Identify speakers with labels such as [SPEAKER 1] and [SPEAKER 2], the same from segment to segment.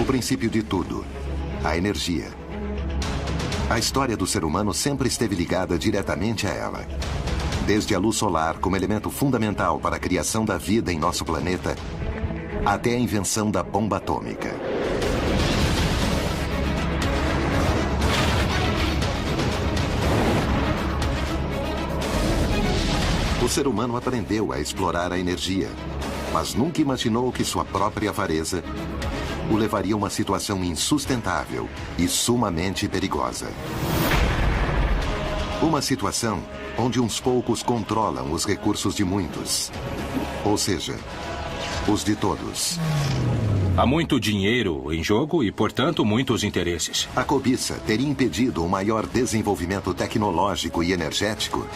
[SPEAKER 1] O princípio de tudo, a energia. A história do ser humano sempre esteve ligada diretamente a ela. Desde a luz solar como elemento fundamental para a criação da vida em nosso planeta, até a invenção da bomba atômica. O ser humano aprendeu a explorar a energia, mas nunca imaginou que sua própria avareza o levaria a uma situação insustentável e sumamente perigosa. Uma situação onde uns poucos controlam os recursos de muitos, ou seja, os de todos.
[SPEAKER 2] Há muito dinheiro em jogo e, portanto, muitos interesses.
[SPEAKER 1] A cobiça teria impedido um maior desenvolvimento tecnológico e energético.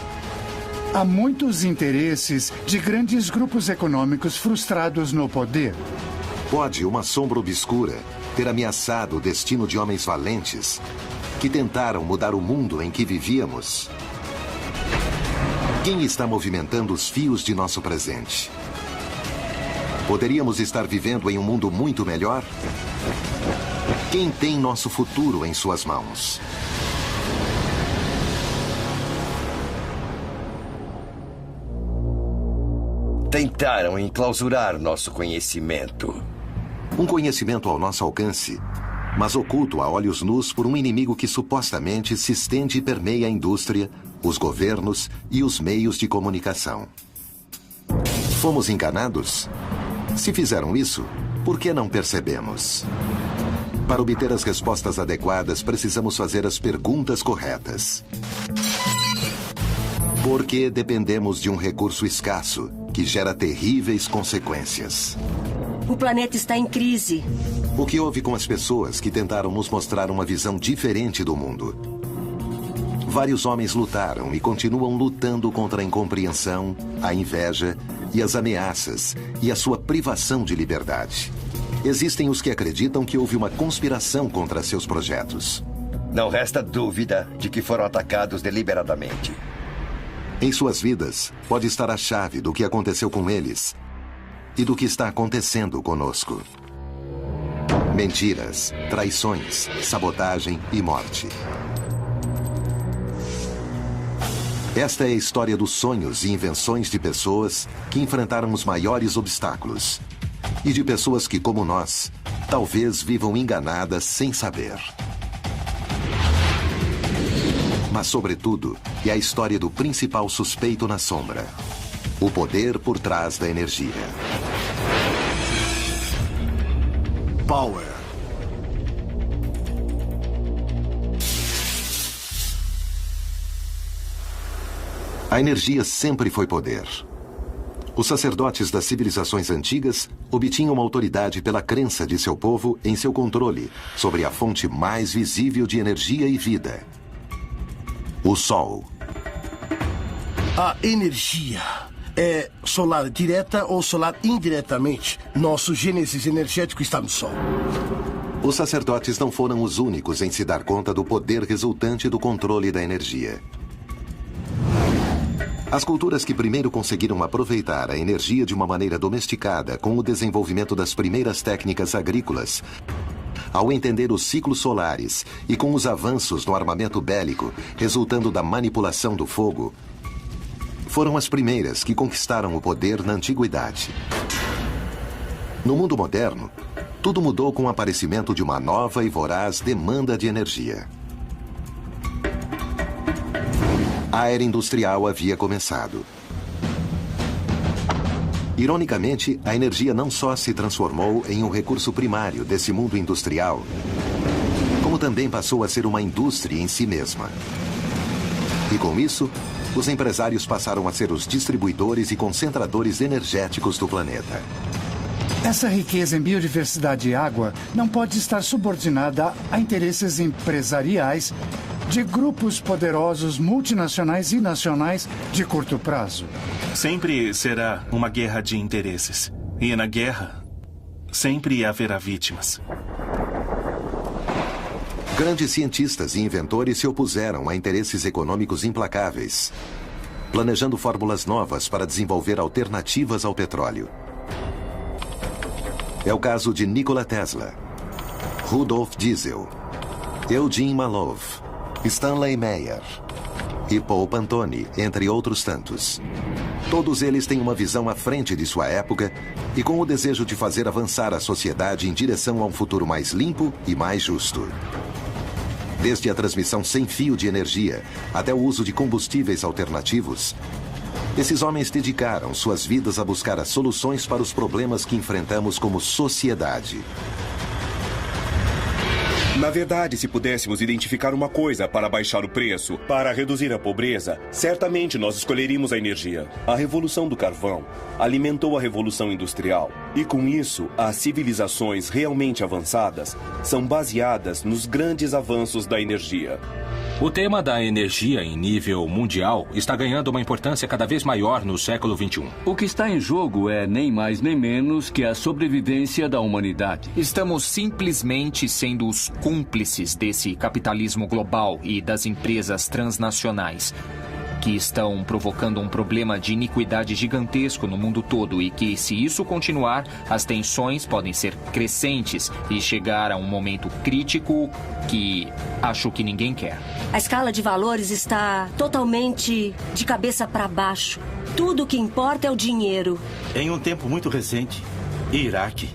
[SPEAKER 3] Há muitos interesses de grandes grupos econômicos frustrados no poder.
[SPEAKER 1] Pode uma sombra obscura ter ameaçado o destino de homens valentes que tentaram mudar o mundo em que vivíamos? Quem está movimentando os fios de nosso presente? Poderíamos estar vivendo em um mundo muito melhor? Quem tem nosso futuro em suas mãos?
[SPEAKER 4] Tentaram enclausurar nosso conhecimento.
[SPEAKER 1] Um conhecimento ao nosso alcance, mas oculto a olhos nus por um inimigo que supostamente se estende e permeia a indústria, os governos e os meios de comunicação. Fomos enganados? Se fizeram isso, por que não percebemos? Para obter as respostas adequadas, precisamos fazer as perguntas corretas. Por que dependemos de um recurso escasso que gera terríveis consequências?
[SPEAKER 5] O planeta está em crise.
[SPEAKER 1] O que houve com as pessoas que tentaram nos mostrar uma visão diferente do mundo? Vários homens lutaram e continuam lutando contra a incompreensão, a inveja e as ameaças e a sua privação de liberdade. Existem os que acreditam que houve uma conspiração contra seus projetos.
[SPEAKER 4] Não resta dúvida de que foram atacados deliberadamente.
[SPEAKER 1] Em suas vidas, pode estar a chave do que aconteceu com eles e do que está acontecendo conosco. Mentiras, traições, sabotagem e morte. Esta é a história dos sonhos e invenções de pessoas que enfrentaram os maiores obstáculos. E de pessoas que, como nós, talvez vivam enganadas sem saber. Mas, sobretudo, é a história do principal suspeito na sombra. O poder por trás da energia.
[SPEAKER 6] Power.
[SPEAKER 1] A energia sempre foi poder. Os sacerdotes das civilizações antigas obtinham uma autoridade pela crença de seu povo em seu controle sobre a fonte mais visível de energia e vida. O Sol.
[SPEAKER 6] A energia é solar direta ou solar indiretamente. Nosso gênesis energético está no Sol.
[SPEAKER 1] Os sacerdotes não foram os únicos em se dar conta do poder resultante do controle da energia. As culturas que primeiro conseguiram aproveitar a energia de uma maneira domesticada com o desenvolvimento das primeiras técnicas agrícolas, ao entender os ciclos solares e com os avanços no armamento bélico resultando da manipulação do fogo, foram as primeiras que conquistaram o poder na antiguidade. No mundo moderno, tudo mudou com o aparecimento de uma nova e voraz demanda de energia. A era industrial havia começado. Ironicamente, a energia não só se transformou em um recurso primário desse mundo industrial, como também passou a ser uma indústria em si mesma. E com isso, os empresários passaram a ser os distribuidores e concentradores energéticos do planeta.
[SPEAKER 3] Essa riqueza em biodiversidade e água não pode estar subordinada a interesses empresariais de grupos poderosos multinacionais e nacionais de curto prazo.
[SPEAKER 7] Sempre será uma guerra de interesses. E na guerra, sempre haverá vítimas.
[SPEAKER 1] Grandes cientistas e inventores se opuseram a interesses econômicos implacáveis, planejando fórmulas novas para desenvolver alternativas ao petróleo. É o caso de Nikola Tesla. Rudolf Diesel, Eugene Malov, Stanley Meyer e Paul Pantone, entre outros tantos. Todos eles têm uma visão à frente de sua época e com o desejo de fazer avançar a sociedade em direção a um futuro mais limpo e mais justo. Desde a transmissão sem fio de energia até o uso de combustíveis alternativos, esses homens dedicaram suas vidas a buscar as soluções para os problemas que enfrentamos como sociedade.
[SPEAKER 8] Na verdade, se pudéssemos identificar uma coisa para baixar o preço, para reduzir a pobreza, certamente nós escolheríamos a energia. A Revolução do Carvão alimentou a Revolução Industrial. E com isso, as civilizações realmente avançadas são baseadas nos grandes avanços da energia.
[SPEAKER 2] O tema da energia em nível mundial está ganhando uma importância cada vez maior no século XXI.
[SPEAKER 9] O que está em jogo é nem mais nem menos que a sobrevivência da humanidade.
[SPEAKER 10] Estamos simplesmente sendo os cúmplices desse capitalismo global e das empresas transnacionais, que estão provocando um problema de iniquidade gigantesco no mundo todo e que, se isso continuar, as tensões podem ser crescentes e chegar a um momento crítico que acho que ninguém quer.
[SPEAKER 5] A escala de valores está totalmente de cabeça para baixo. Tudo o que importa é o dinheiro.
[SPEAKER 11] Em um tempo muito recente, Iraque.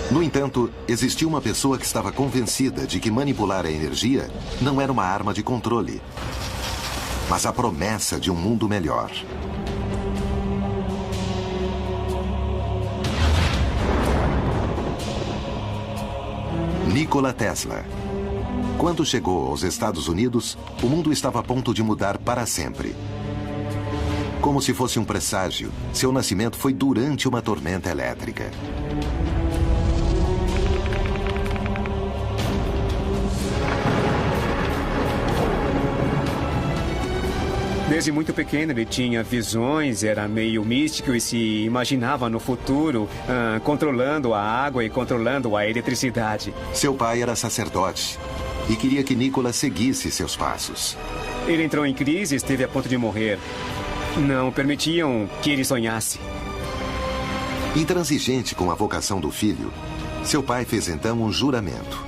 [SPEAKER 1] No entanto, existia uma pessoa que estava convencida de que manipular a energia não era uma arma de controle, mas a promessa de um mundo melhor. Nikola Tesla. Quando chegou aos Estados Unidos, o mundo estava a ponto de mudar para sempre. Como se fosse um presságio, seu nascimento foi durante uma tormenta elétrica.
[SPEAKER 12] Desde muito pequeno ele tinha visões, era meio místico e se imaginava no futuro controlando a água e controlando a eletricidade.
[SPEAKER 1] Seu pai era sacerdote e queria que Nikola seguisse seus passos.
[SPEAKER 12] Ele entrou em crise e esteve a ponto de morrer. Não permitiam que ele sonhasse.
[SPEAKER 1] Intransigente com a vocação do filho, seu pai fez então um juramento.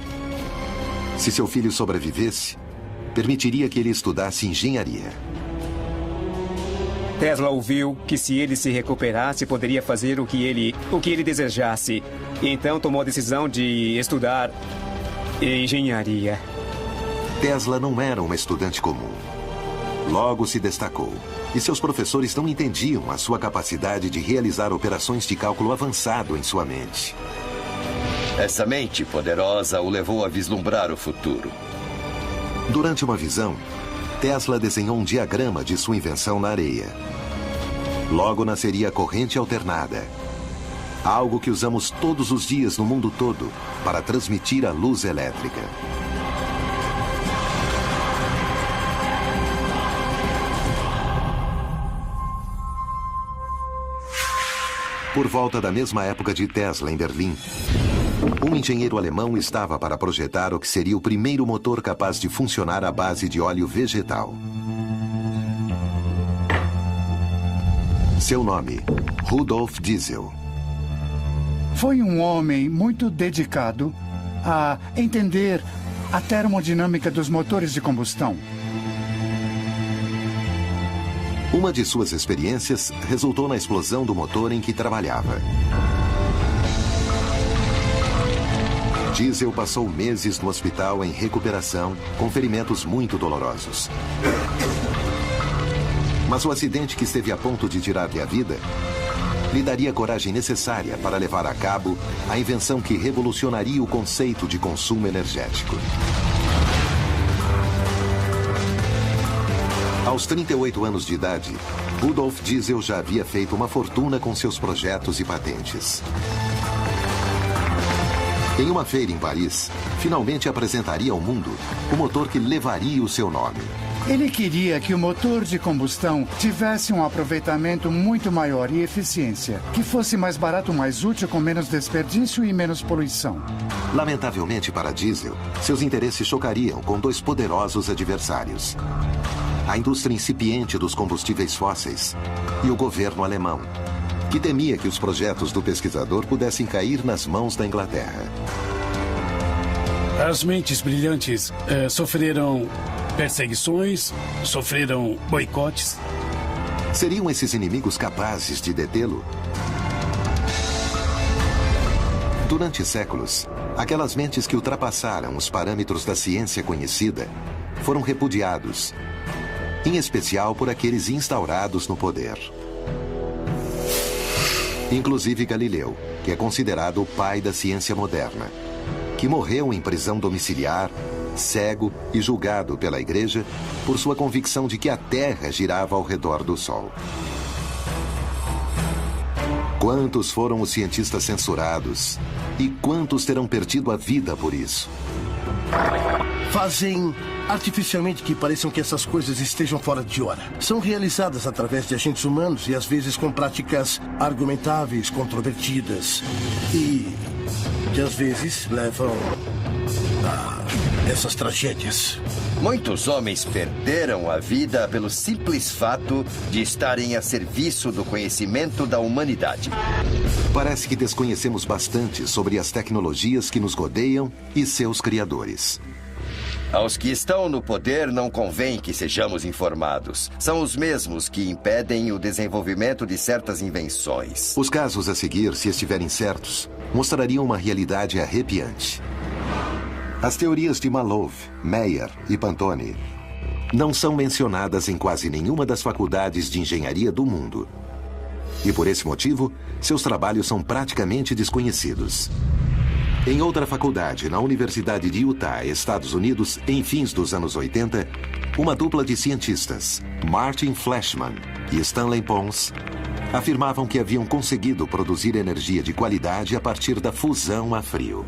[SPEAKER 1] Se seu filho sobrevivesse, permitiria que ele estudasse engenharia.
[SPEAKER 12] Tesla ouviu que se ele se recuperasse, poderia fazer o que ele desejasse. E então tomou a decisão de estudar engenharia.
[SPEAKER 1] Tesla não era um estudante comum. Logo se destacou. E seus professores não entendiam a sua capacidade de realizar operações de cálculo avançado em sua mente.
[SPEAKER 4] Essa mente poderosa o levou a vislumbrar o futuro.
[SPEAKER 1] Durante uma visão, Tesla desenhou um diagrama de sua invenção na areia. Logo nasceria a corrente alternada, algo que usamos todos os dias no mundo todo para transmitir a luz elétrica. Por volta da mesma época de Tesla em Berlim, um engenheiro alemão estava para projetar o que seria o primeiro motor capaz de funcionar à base de óleo vegetal. Seu nome, Rudolf Diesel.
[SPEAKER 3] Foi um homem muito dedicado a entender a termodinâmica dos motores de combustão.
[SPEAKER 1] Uma de suas experiências resultou na explosão do motor em que trabalhava. Diesel passou meses no hospital em recuperação, com ferimentos muito dolorosos. Mas o acidente que esteve a ponto de tirar-lhe a vida lhe daria a coragem necessária para levar a cabo a invenção que revolucionaria o conceito de consumo energético. Aos 38 anos de idade, Rudolf Diesel já havia feito uma fortuna com seus projetos e patentes. Em uma feira em Paris, finalmente apresentaria ao mundo o motor que levaria o seu nome.
[SPEAKER 3] Ele queria que o motor de combustão tivesse um aproveitamento muito maior e eficiência, que fosse mais barato, mais útil, com menos desperdício e menos poluição.
[SPEAKER 1] Lamentavelmente para Diesel, seus interesses chocariam com dois poderosos adversários: a indústria incipiente dos combustíveis fósseis e o governo alemão, que temia que os projetos do pesquisador pudessem cair nas mãos da Inglaterra.
[SPEAKER 13] As mentes brilhantes sofreram perseguições, sofreram boicotes.
[SPEAKER 1] Seriam esses inimigos capazes de detê-lo? Durante séculos, aquelas mentes que ultrapassaram os parâmetros da ciência conhecida foram repudiados, em especial por aqueles instaurados no poder. Inclusive Galileu, que é considerado o pai da ciência moderna, que morreu em prisão domiciliar, cego e julgado pela Igreja por sua convicção de que a Terra girava ao redor do Sol. Quantos foram os cientistas censurados? E quantos terão perdido a vida por isso?
[SPEAKER 6] Fazem artificialmente que pareçam que essas coisas estejam fora de hora. São realizadas através de agentes humanos e às vezes com práticas argumentáveis, controvertidas. E que às vezes levam a essas tragédias.
[SPEAKER 4] Muitos homens perderam a vida pelo simples fato de estarem a serviço do conhecimento da humanidade.
[SPEAKER 1] Parece que desconhecemos bastante sobre as tecnologias que nos rodeiam e seus criadores.
[SPEAKER 4] Aos que estão no poder não convém que sejamos informados. São os mesmos que impedem o desenvolvimento de certas invenções.
[SPEAKER 1] Os casos a seguir, se estiverem certos, mostrariam uma realidade arrepiante. As teorias de Malov, Meyer e Pantone não são mencionadas em quase nenhuma das faculdades de engenharia do mundo. E por esse motivo, seus trabalhos são praticamente desconhecidos. Em outra faculdade, na Universidade de Utah, Estados Unidos, em fins dos anos 80, uma dupla de cientistas, Martin Fleischmann e Stanley Pons, afirmavam que haviam conseguido produzir energia de qualidade a partir da fusão a frio.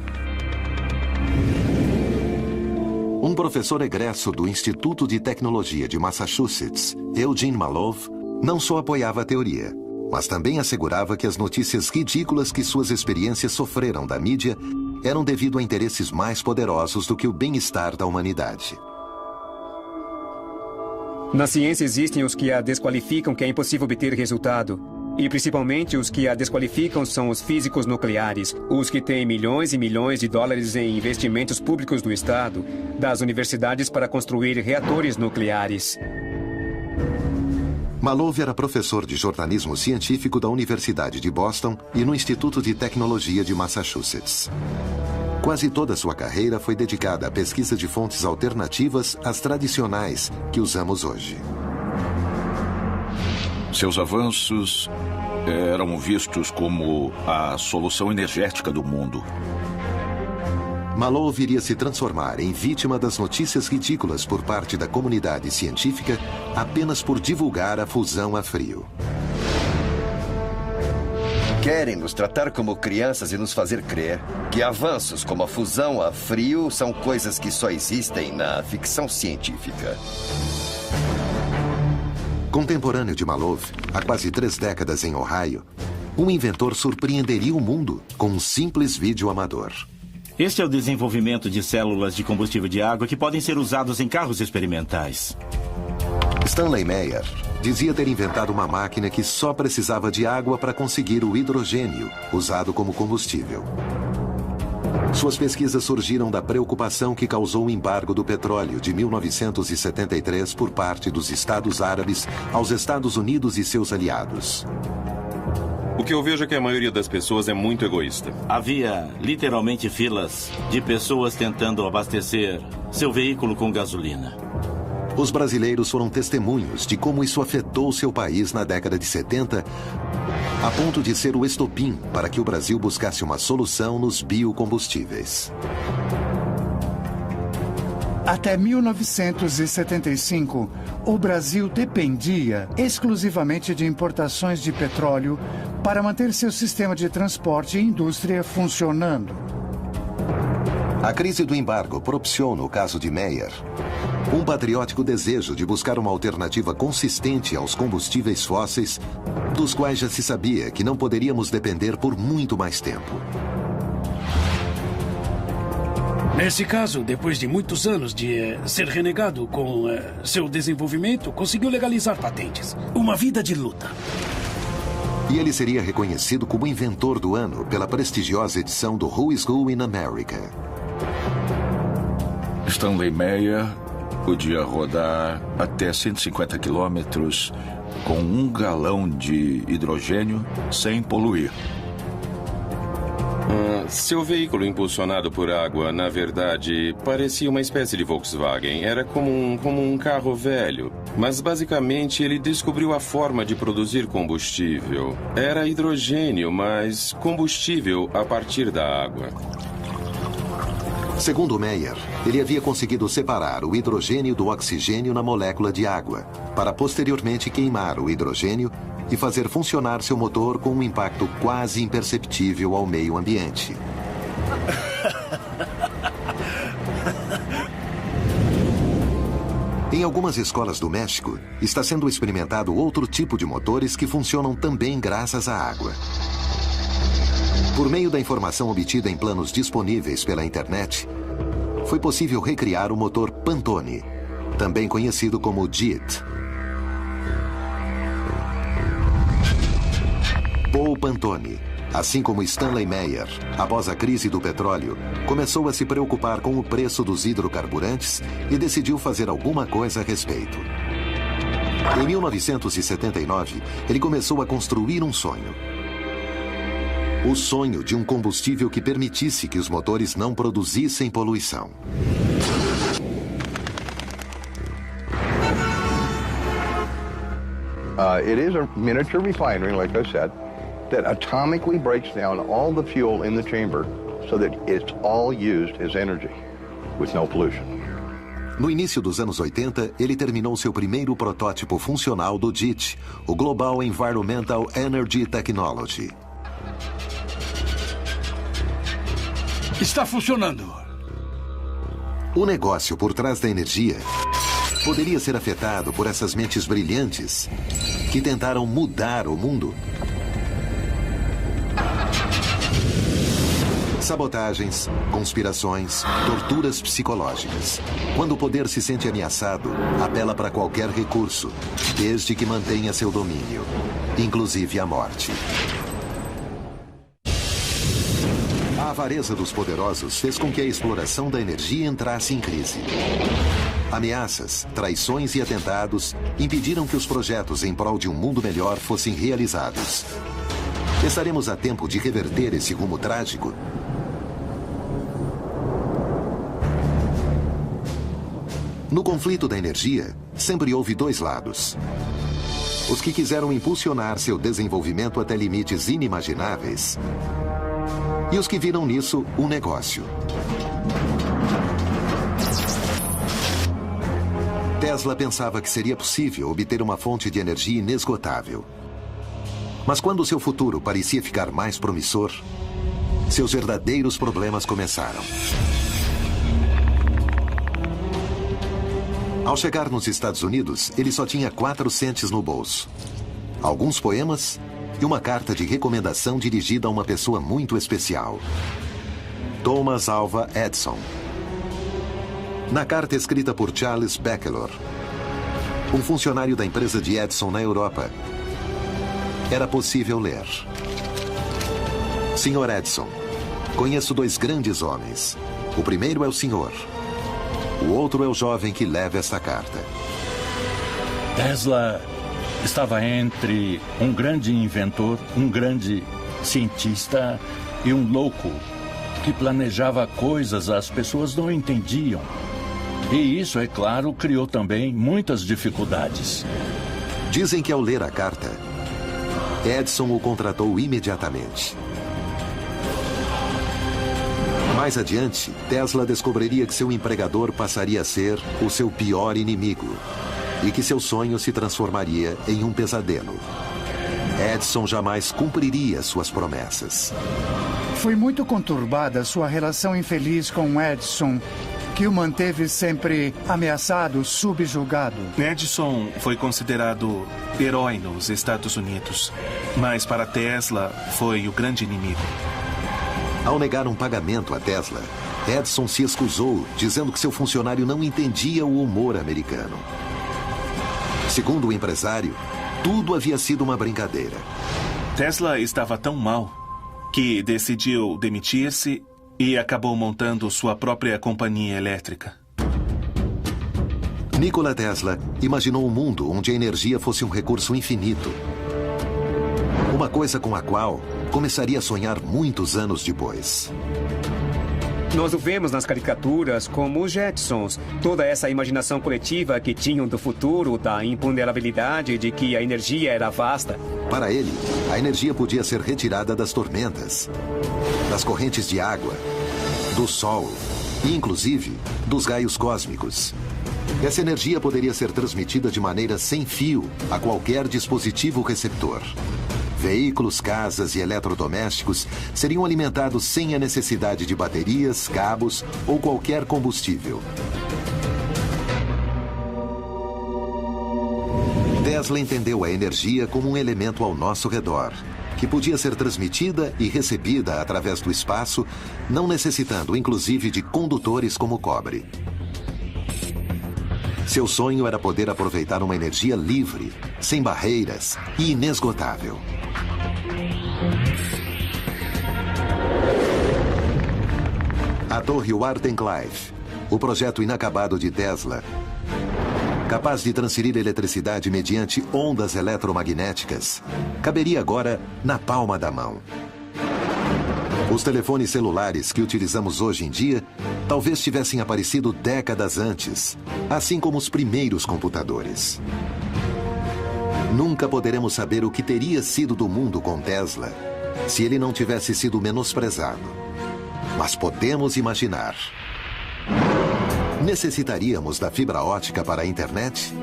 [SPEAKER 1] Um professor egresso do Instituto de Tecnologia de Massachusetts, Eugene Malov, não só apoiava a teoria, mas também assegurava que as notícias ridículas que suas experiências sofreram da mídia eram devido a interesses mais poderosos do que o bem-estar da humanidade.
[SPEAKER 12] Na ciência existem os que a desqualificam que é impossível obter resultado. E principalmente os que a desqualificam são os físicos nucleares, os que têm milhões e milhões de dólares em investimentos públicos do Estado, das universidades para construir reatores nucleares.
[SPEAKER 1] Malov era professor de jornalismo científico da Universidade de Boston e no Instituto de Tecnologia de Massachusetts. Quase toda sua carreira foi dedicada à pesquisa de fontes alternativas às tradicionais que usamos hoje.
[SPEAKER 14] Seus avanços eram vistos como a solução energética do mundo.
[SPEAKER 1] Malov iria se transformar em vítima das notícias ridículas por parte da comunidade científica apenas por divulgar a fusão a frio.
[SPEAKER 4] Querem nos tratar como crianças e nos fazer crer que avanços como a fusão a frio são coisas que só existem na ficção científica.
[SPEAKER 1] Contemporâneo de Malov, há quase 3 décadas em Ohio, um inventor surpreenderia o mundo com um simples vídeo amador.
[SPEAKER 11] Este é o desenvolvimento de células de combustível de água que podem ser usados em carros experimentais.
[SPEAKER 1] Stanley Meyer dizia ter inventado uma máquina que só precisava de água para conseguir o hidrogênio, usado como combustível. Suas pesquisas surgiram da preocupação que causou o embargo do petróleo de 1973 por parte dos Estados Árabes aos Estados Unidos e seus aliados.
[SPEAKER 8] O que eu vejo é que a maioria das pessoas é muito egoísta.
[SPEAKER 11] Havia literalmente filas de pessoas tentando abastecer seu veículo com gasolina.
[SPEAKER 1] Os brasileiros foram testemunhos de como isso afetou seu país na década de 70, a ponto de ser o estopim para que o Brasil buscasse uma solução nos biocombustíveis.
[SPEAKER 3] Até 1975, o Brasil dependia exclusivamente de importações de petróleo para manter seu sistema de transporte e indústria funcionando.
[SPEAKER 1] A crise do embargo propiciou, no caso de Meyer, um patriótico desejo de buscar uma alternativa consistente aos combustíveis fósseis, dos quais já se sabia que não poderíamos depender por muito mais tempo.
[SPEAKER 13] Nesse caso, depois de muitos anos de ser renegado com seu desenvolvimento, conseguiu legalizar patentes. Uma vida de luta.
[SPEAKER 1] E ele seria reconhecido como inventor do ano pela prestigiosa edição do Who is Who in America.
[SPEAKER 14] Stanley Meyer podia rodar até 150 quilômetros com 1 galão de hidrogênio sem poluir.
[SPEAKER 15] Seu veículo impulsionado por água, na verdade, parecia uma espécie de Volkswagen. Era como um carro velho. Mas, basicamente, ele descobriu a forma de produzir combustível. Era hidrogênio, mas combustível a partir da água.
[SPEAKER 1] Segundo Meyer, ele havia conseguido separar o hidrogênio do oxigênio na molécula de água, para posteriormente queimar o hidrogênio e fazer funcionar seu motor com um impacto quase imperceptível ao meio ambiente. Em algumas escolas do México, está sendo experimentado outro tipo de motores que funcionam também graças à água. Por meio da informação obtida em planos disponíveis pela internet, foi possível recriar o motor Pantone, também conhecido como JIT. Paul Pantone, assim como Stanley Meyer, após a crise do petróleo, começou a se preocupar com o preço dos hidrocarburantes e decidiu fazer alguma coisa a respeito. Em 1979, ele começou a construir um sonho. O sonho de um combustível que permitisse que os motores não produzissem poluição.
[SPEAKER 16] It is a miniature refinery, like I said, that atomically breaks down all the fuel in the chamber so that it's all used as energy, with no pollution.
[SPEAKER 1] No início dos anos 80, ele terminou seu primeiro protótipo funcional do JIT, o Global Environmental Energy Technology.
[SPEAKER 13] Está funcionando.
[SPEAKER 1] O negócio por trás da energia poderia ser afetado por essas mentes brilhantes que tentaram mudar o mundo. Sabotagens, conspirações, torturas psicológicas. Quando o poder se sente ameaçado, apela para qualquer recurso, desde que mantenha seu domínio, inclusive a morte. A avareza dos poderosos fez com que a exploração da energia entrasse em crise. Ameaças, traições e atentados impediram que os projetos em prol de um mundo melhor fossem realizados. Estaremos a tempo de reverter esse rumo trágico? No conflito da energia, sempre houve dois lados. Os que quiseram impulsionar seu desenvolvimento até limites inimagináveis e os que viram nisso um negócio. Tesla pensava que seria possível obter uma fonte de energia inesgotável. Mas quando seu futuro parecia ficar mais promissor, seus verdadeiros problemas começaram. Ao chegar nos Estados Unidos, ele só tinha 4 centes no bolso, alguns poemas e uma carta de recomendação dirigida a uma pessoa muito especial, Thomas Alva Edison. Na carta escrita por Charles Beckelor, um funcionário da empresa de Edison na Europa, era possível ler: Senhor Edison, conheço 2 grandes homens. O primeiro é o senhor. O outro é o jovem que leva esta carta.
[SPEAKER 17] Tesla estava entre um grande inventor, um grande cientista e um louco que planejava coisas as pessoas não entendiam. E isso, é claro, criou também muitas dificuldades.
[SPEAKER 1] Dizem que ao ler a carta, Edison o contratou imediatamente. Mais adiante, Tesla descobriria que seu empregador passaria a ser o seu pior inimigo e que seu sonho se transformaria em um pesadelo. Edison jamais cumpriria suas promessas.
[SPEAKER 3] Foi muito conturbada sua relação infeliz com Edison, que o manteve sempre ameaçado, subjugado.
[SPEAKER 7] Edison foi considerado herói nos Estados Unidos, mas para Tesla foi o grande inimigo.
[SPEAKER 1] Ao negar um pagamento a Tesla, Edison se excusou, dizendo que seu funcionário não entendia o humor americano. Segundo o empresário, tudo havia sido uma brincadeira.
[SPEAKER 7] Tesla estava tão mal que decidiu demitir-se e acabou montando sua própria companhia elétrica.
[SPEAKER 1] Nikola Tesla imaginou um mundo onde a energia fosse um recurso infinito. Uma coisa com a qual começaria a sonhar muitos anos depois.
[SPEAKER 12] Nós o vemos nas caricaturas como os Jetsons. Toda essa imaginação coletiva que tinham do futuro, da imponderabilidade de que a energia era vasta.
[SPEAKER 1] Para ele, a energia podia ser retirada das tormentas, das correntes de água, do sol e, inclusive, dos raios cósmicos. Essa energia poderia ser transmitida de maneira sem fio a qualquer dispositivo receptor. Veículos, casas e eletrodomésticos seriam alimentados sem a necessidade de baterias, cabos ou qualquer combustível. Tesla entendeu a energia como um elemento ao nosso redor, que podia ser transmitida e recebida através do espaço, não necessitando, inclusive, de condutores como o cobre. Seu sonho era poder aproveitar uma energia livre, sem barreiras e inesgotável. A torre Wardenclyffe, o projeto inacabado de Tesla, capaz de transferir eletricidade mediante ondas eletromagnéticas, caberia agora na palma da mão. Os telefones celulares que utilizamos hoje em dia talvez tivessem aparecido décadas antes, assim como os primeiros computadores. Nunca poderemos saber o que teria sido do mundo com Tesla se ele não tivesse sido menosprezado. Mas podemos imaginar. Necessitaríamos da fibra ótica para a internet?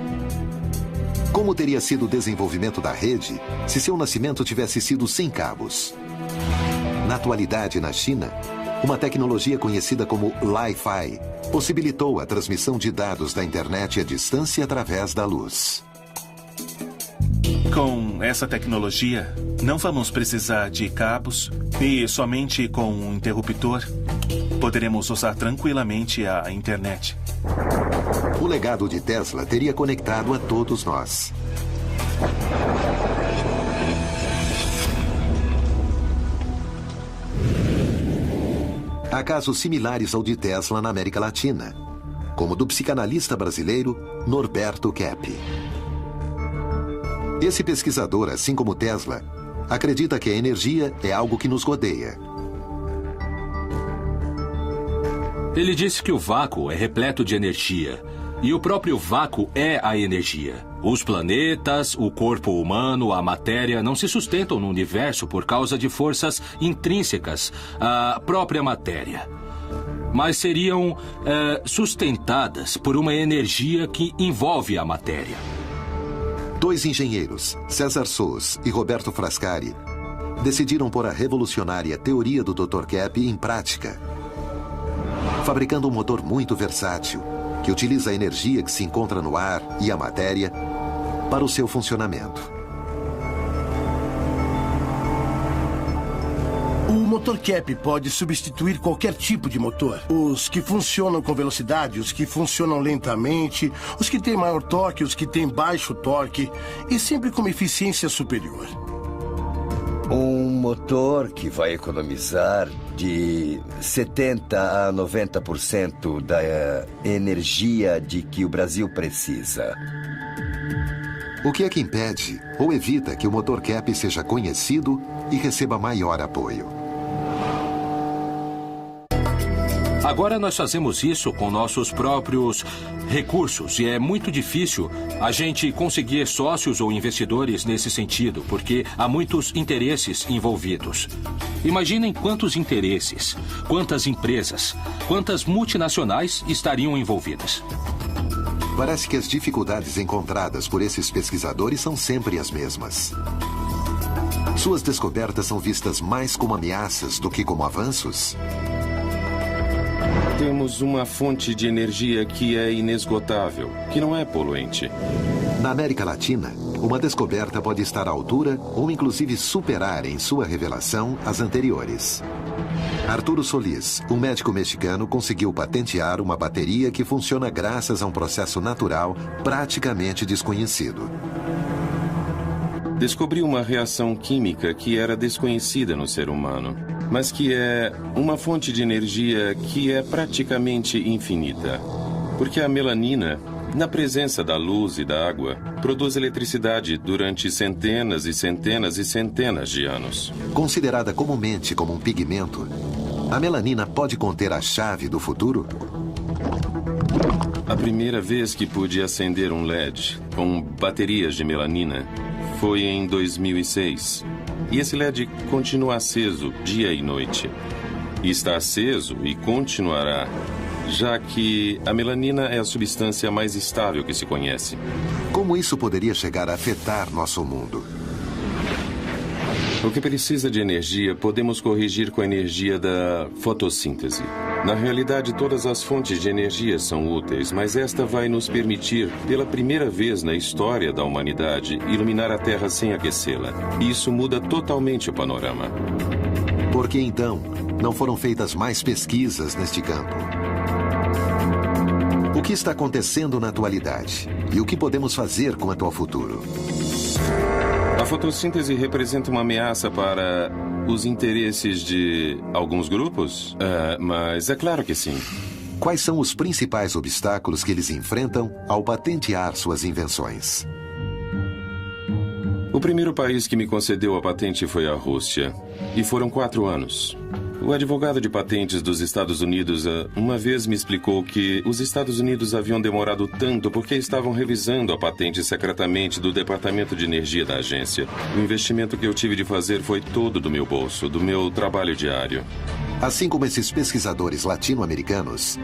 [SPEAKER 1] Como teria sido o desenvolvimento da rede se seu nascimento tivesse sido sem cabos? Na atualidade, na China, uma tecnologia conhecida como Li-Fi possibilitou a transmissão de dados da internet à distância através da luz.
[SPEAKER 7] Com essa tecnologia, não vamos precisar de cabos e somente com um interruptor poderemos usar tranquilamente a internet.
[SPEAKER 1] O legado de Tesla teria conectado a todos nós. Há casos similares ao de Tesla na América Latina, como o do psicanalista brasileiro Norberto Kepp. Esse pesquisador, assim como Tesla, acredita que a energia é algo que nos rodeia.
[SPEAKER 2] Ele disse que o vácuo é repleto de energia. E o próprio vácuo é a energia. Os planetas, o corpo humano, a matéria não se sustentam no universo por causa de forças intrínsecas à própria matéria. Mas seriam sustentadas por uma energia que envolve a matéria.
[SPEAKER 1] Dois engenheiros, César Sous e Roberto Frascari, decidiram pôr a revolucionária teoria do Dr. Kepp em prática, fabricando um motor muito versátil, que utiliza a energia que se encontra no ar e a matéria para o seu funcionamento.
[SPEAKER 6] O motor Kepp pode substituir qualquer tipo de motor. Os que funcionam com velocidade, os que funcionam lentamente, os que têm maior torque, os que têm baixo torque, e sempre com uma eficiência superior.
[SPEAKER 4] Um motor que vai economizar de 70% a 90% da energia de que o Brasil precisa.
[SPEAKER 1] O que é que impede ou evita que o motor Kepp seja conhecido e receba maior apoio?
[SPEAKER 2] Agora nós fazemos isso com nossos próprios recursos e é muito difícil a gente conseguir sócios ou investidores nesse sentido, porque há muitos interesses envolvidos. Imaginem quantos interesses, quantas empresas, quantas multinacionais estariam envolvidas.
[SPEAKER 1] Parece que as dificuldades encontradas por esses pesquisadores são sempre as mesmas. Suas descobertas são vistas mais como ameaças do que como avanços?
[SPEAKER 15] Temos uma fonte de energia que é inesgotável, que não é poluente.
[SPEAKER 1] Na América Latina, uma descoberta pode estar à altura ou inclusive superar em sua revelação as anteriores. Arturo Solís, um médico mexicano, conseguiu patentear uma bateria que funciona graças a um processo natural praticamente desconhecido.
[SPEAKER 15] descobriu uma reação química que era desconhecida no ser humano, mas que é uma fonte de energia que é praticamente infinita. Porque a melanina, na presença da luz e da água, produz eletricidade durante centenas e centenas e centenas de anos.
[SPEAKER 1] Considerada comumente como um pigmento, a melanina pode conter a chave do futuro?
[SPEAKER 15] A primeira vez que pude acender um LED com baterias de melanina foi em 2006. E esse LED continua aceso dia e noite. E está aceso e continuará, já que a melanina é a substância mais estável que se conhece.
[SPEAKER 1] Como isso poderia chegar a afetar nosso mundo?
[SPEAKER 15] O que precisa de energia, podemos corrigir com a energia da fotossíntese. Na realidade, todas as fontes de energia são úteis, mas esta vai nos permitir, pela primeira vez na história da humanidade, iluminar a Terra sem aquecê-la. E isso muda totalmente o panorama.
[SPEAKER 1] Por que, então, não foram feitas mais pesquisas neste campo? O que está acontecendo na atualidade? E o que podemos fazer quanto ao futuro?
[SPEAKER 15] A fotossíntese representa uma ameaça para os interesses de alguns grupos? Mas é claro que sim.
[SPEAKER 1] Quais são os principais obstáculos que eles enfrentam ao patentear suas invenções?
[SPEAKER 15] O primeiro país que me concedeu a patente foi a Rússia. E foram 4 anos. O advogado de patentes dos Estados Unidos uma vez me explicou que os Estados Unidos haviam demorado tanto porque estavam revisando a patente secretamente do Departamento de Energia da agência. O investimento que eu tive de fazer foi todo do meu bolso, do meu trabalho diário.
[SPEAKER 1] Assim como esses pesquisadores latino-americanos,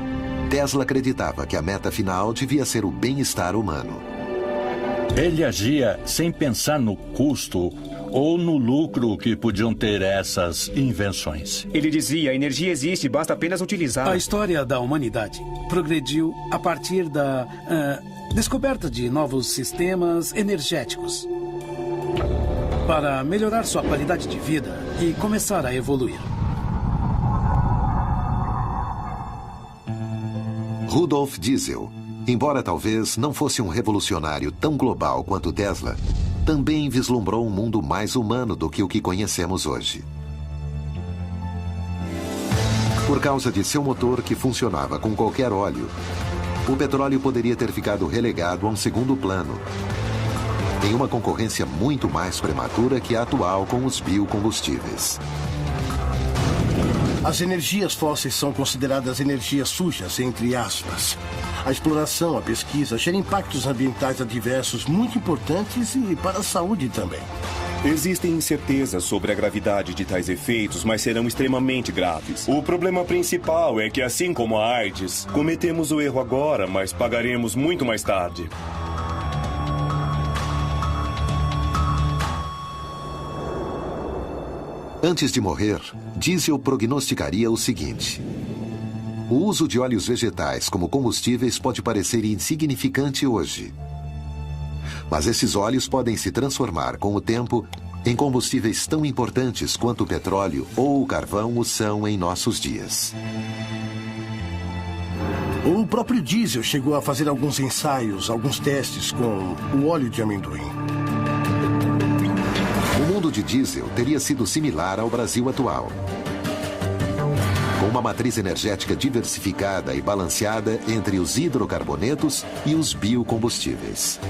[SPEAKER 1] Tesla acreditava que a meta final devia ser o bem-estar humano.
[SPEAKER 17] Ele agia sem pensar no custo ou no lucro que podiam ter essas invenções.
[SPEAKER 12] Ele dizia, a energia existe, basta apenas utilizá-la.
[SPEAKER 13] A história da humanidade progrediu a partir da descoberta de novos sistemas energéticos para melhorar sua qualidade de vida e começar a evoluir.
[SPEAKER 1] Rudolf Diesel, embora talvez não fosse um revolucionário tão global quanto Tesla, também vislumbrou um mundo mais humano do que o que conhecemos hoje. Por causa de seu motor que funcionava com qualquer óleo, o petróleo poderia ter ficado relegado a um segundo plano, em uma concorrência muito mais prematura que a atual com os biocombustíveis.
[SPEAKER 6] As energias fósseis são consideradas energias sujas, entre aspas. A exploração, a pesquisa, geram impactos ambientais adversos muito importantes e para a saúde também.
[SPEAKER 8] Existem incertezas sobre a gravidade de tais efeitos, mas serão extremamente graves. O problema principal é que, assim como a AIDS, cometemos o erro agora, mas pagaremos muito mais tarde.
[SPEAKER 1] Antes de morrer, Diesel prognosticaria o seguinte: o uso de óleos vegetais como combustíveis pode parecer insignificante hoje. Mas esses óleos podem se transformar com o tempo em combustíveis tão importantes quanto o petróleo ou o carvão o são em nossos dias.
[SPEAKER 6] O próprio Diesel chegou a fazer alguns ensaios, alguns testes com o óleo de amendoim.
[SPEAKER 1] O mundo de diesel teria sido similar ao Brasil atual, com uma matriz energética diversificada e balanceada entre os hidrocarbonetos e os biocombustíveis.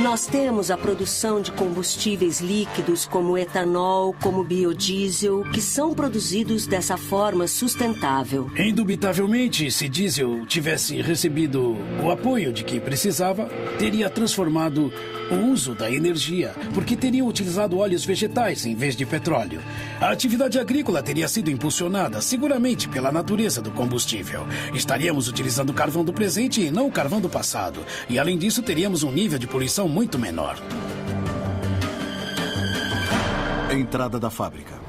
[SPEAKER 5] Nós temos a produção de combustíveis líquidos como etanol, como biodiesel, que são produzidos dessa forma sustentável.
[SPEAKER 13] Indubitavelmente, se diesel tivesse recebido o apoio de quem precisava, teria transformado o uso da energia, porque teriam utilizado óleos vegetais em vez de petróleo. A atividade agrícola teria sido impulsionada seguramente pela natureza do combustível. Estaríamos utilizando o carvão do presente e não o carvão do passado. E além disso, teríamos um nível de poluição muito menor.
[SPEAKER 6] Entrada da fábrica.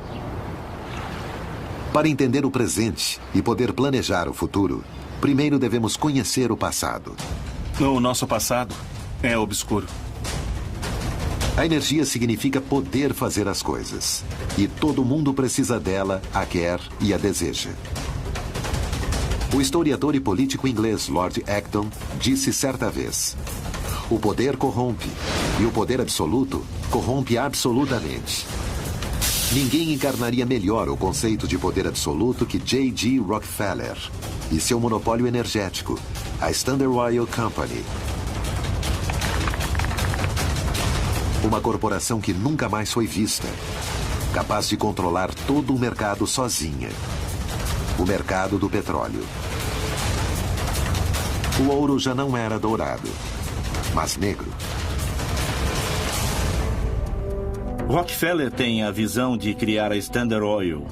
[SPEAKER 1] Para entender o presente e poder planejar o futuro, primeiro devemos conhecer o passado.
[SPEAKER 7] O nosso passado é obscuro.
[SPEAKER 1] A energia significa poder fazer as coisas. E todo mundo precisa dela, a quer e a deseja. O historiador e político inglês Lord Acton disse certa vez: o poder corrompe, E o poder absoluto corrompe absolutamente. Ninguém encarnaria melhor o conceito de poder absoluto que J.G. Rockefeller e seu monopólio energético, a Standard Oil Company. Uma corporação que nunca mais foi vista, capaz de controlar todo o mercado sozinha. O mercado do petróleo. O ouro já não era dourado, mas negro.
[SPEAKER 11] Rockefeller tem a visão de criar a Standard Oil,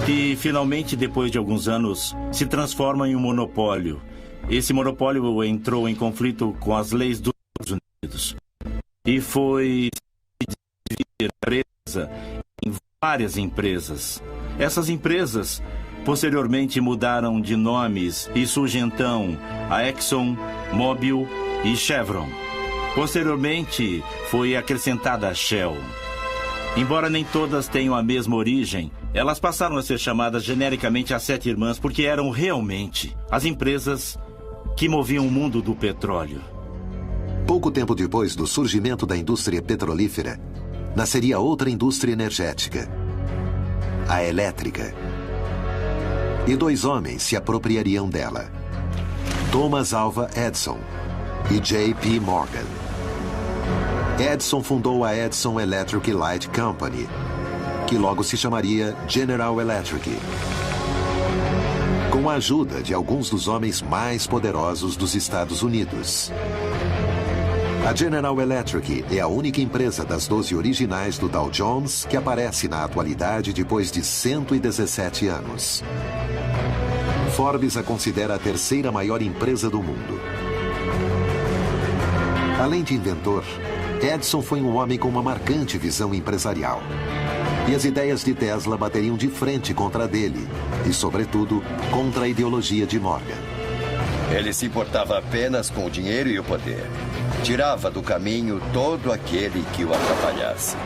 [SPEAKER 11] que finalmente, depois de alguns anos, se transforma em um monopólio. Esse monopólio entrou em conflito com as leis dos Estados Unidos e foi dividir a empresa em várias empresas. Essas empresas posteriormente mudaram de nomes e surge então a Exxon, Mobil e Chevron. Posteriormente, foi acrescentada a Shell. Embora nem todas tenham a mesma origem, elas passaram a ser chamadas genericamente as Sete Irmãs porque eram realmente as empresas que moviam o mundo do petróleo.
[SPEAKER 1] Pouco tempo depois do surgimento da indústria petrolífera, nasceria outra indústria energética, a elétrica. E dois homens se apropriariam dela: Thomas Alva Edison e J.P. Morgan. Edison fundou a Edison Electric Light Company, que logo se chamaria General Electric, com a ajuda de alguns dos homens mais poderosos dos Estados Unidos. A General Electric é a única empresa das 12 originais do Dow Jones que aparece na atualidade depois de 117 anos. Forbes a considera a terceira maior empresa do mundo. Além de inventor, Edison foi um homem com uma marcante visão empresarial. E as ideias de Tesla bateriam de frente contra a dele, e, sobretudo, contra a ideologia de Morgan.
[SPEAKER 4] Ele se importava apenas com o dinheiro e o poder. Tirava do caminho todo aquele que o atrapalhasse.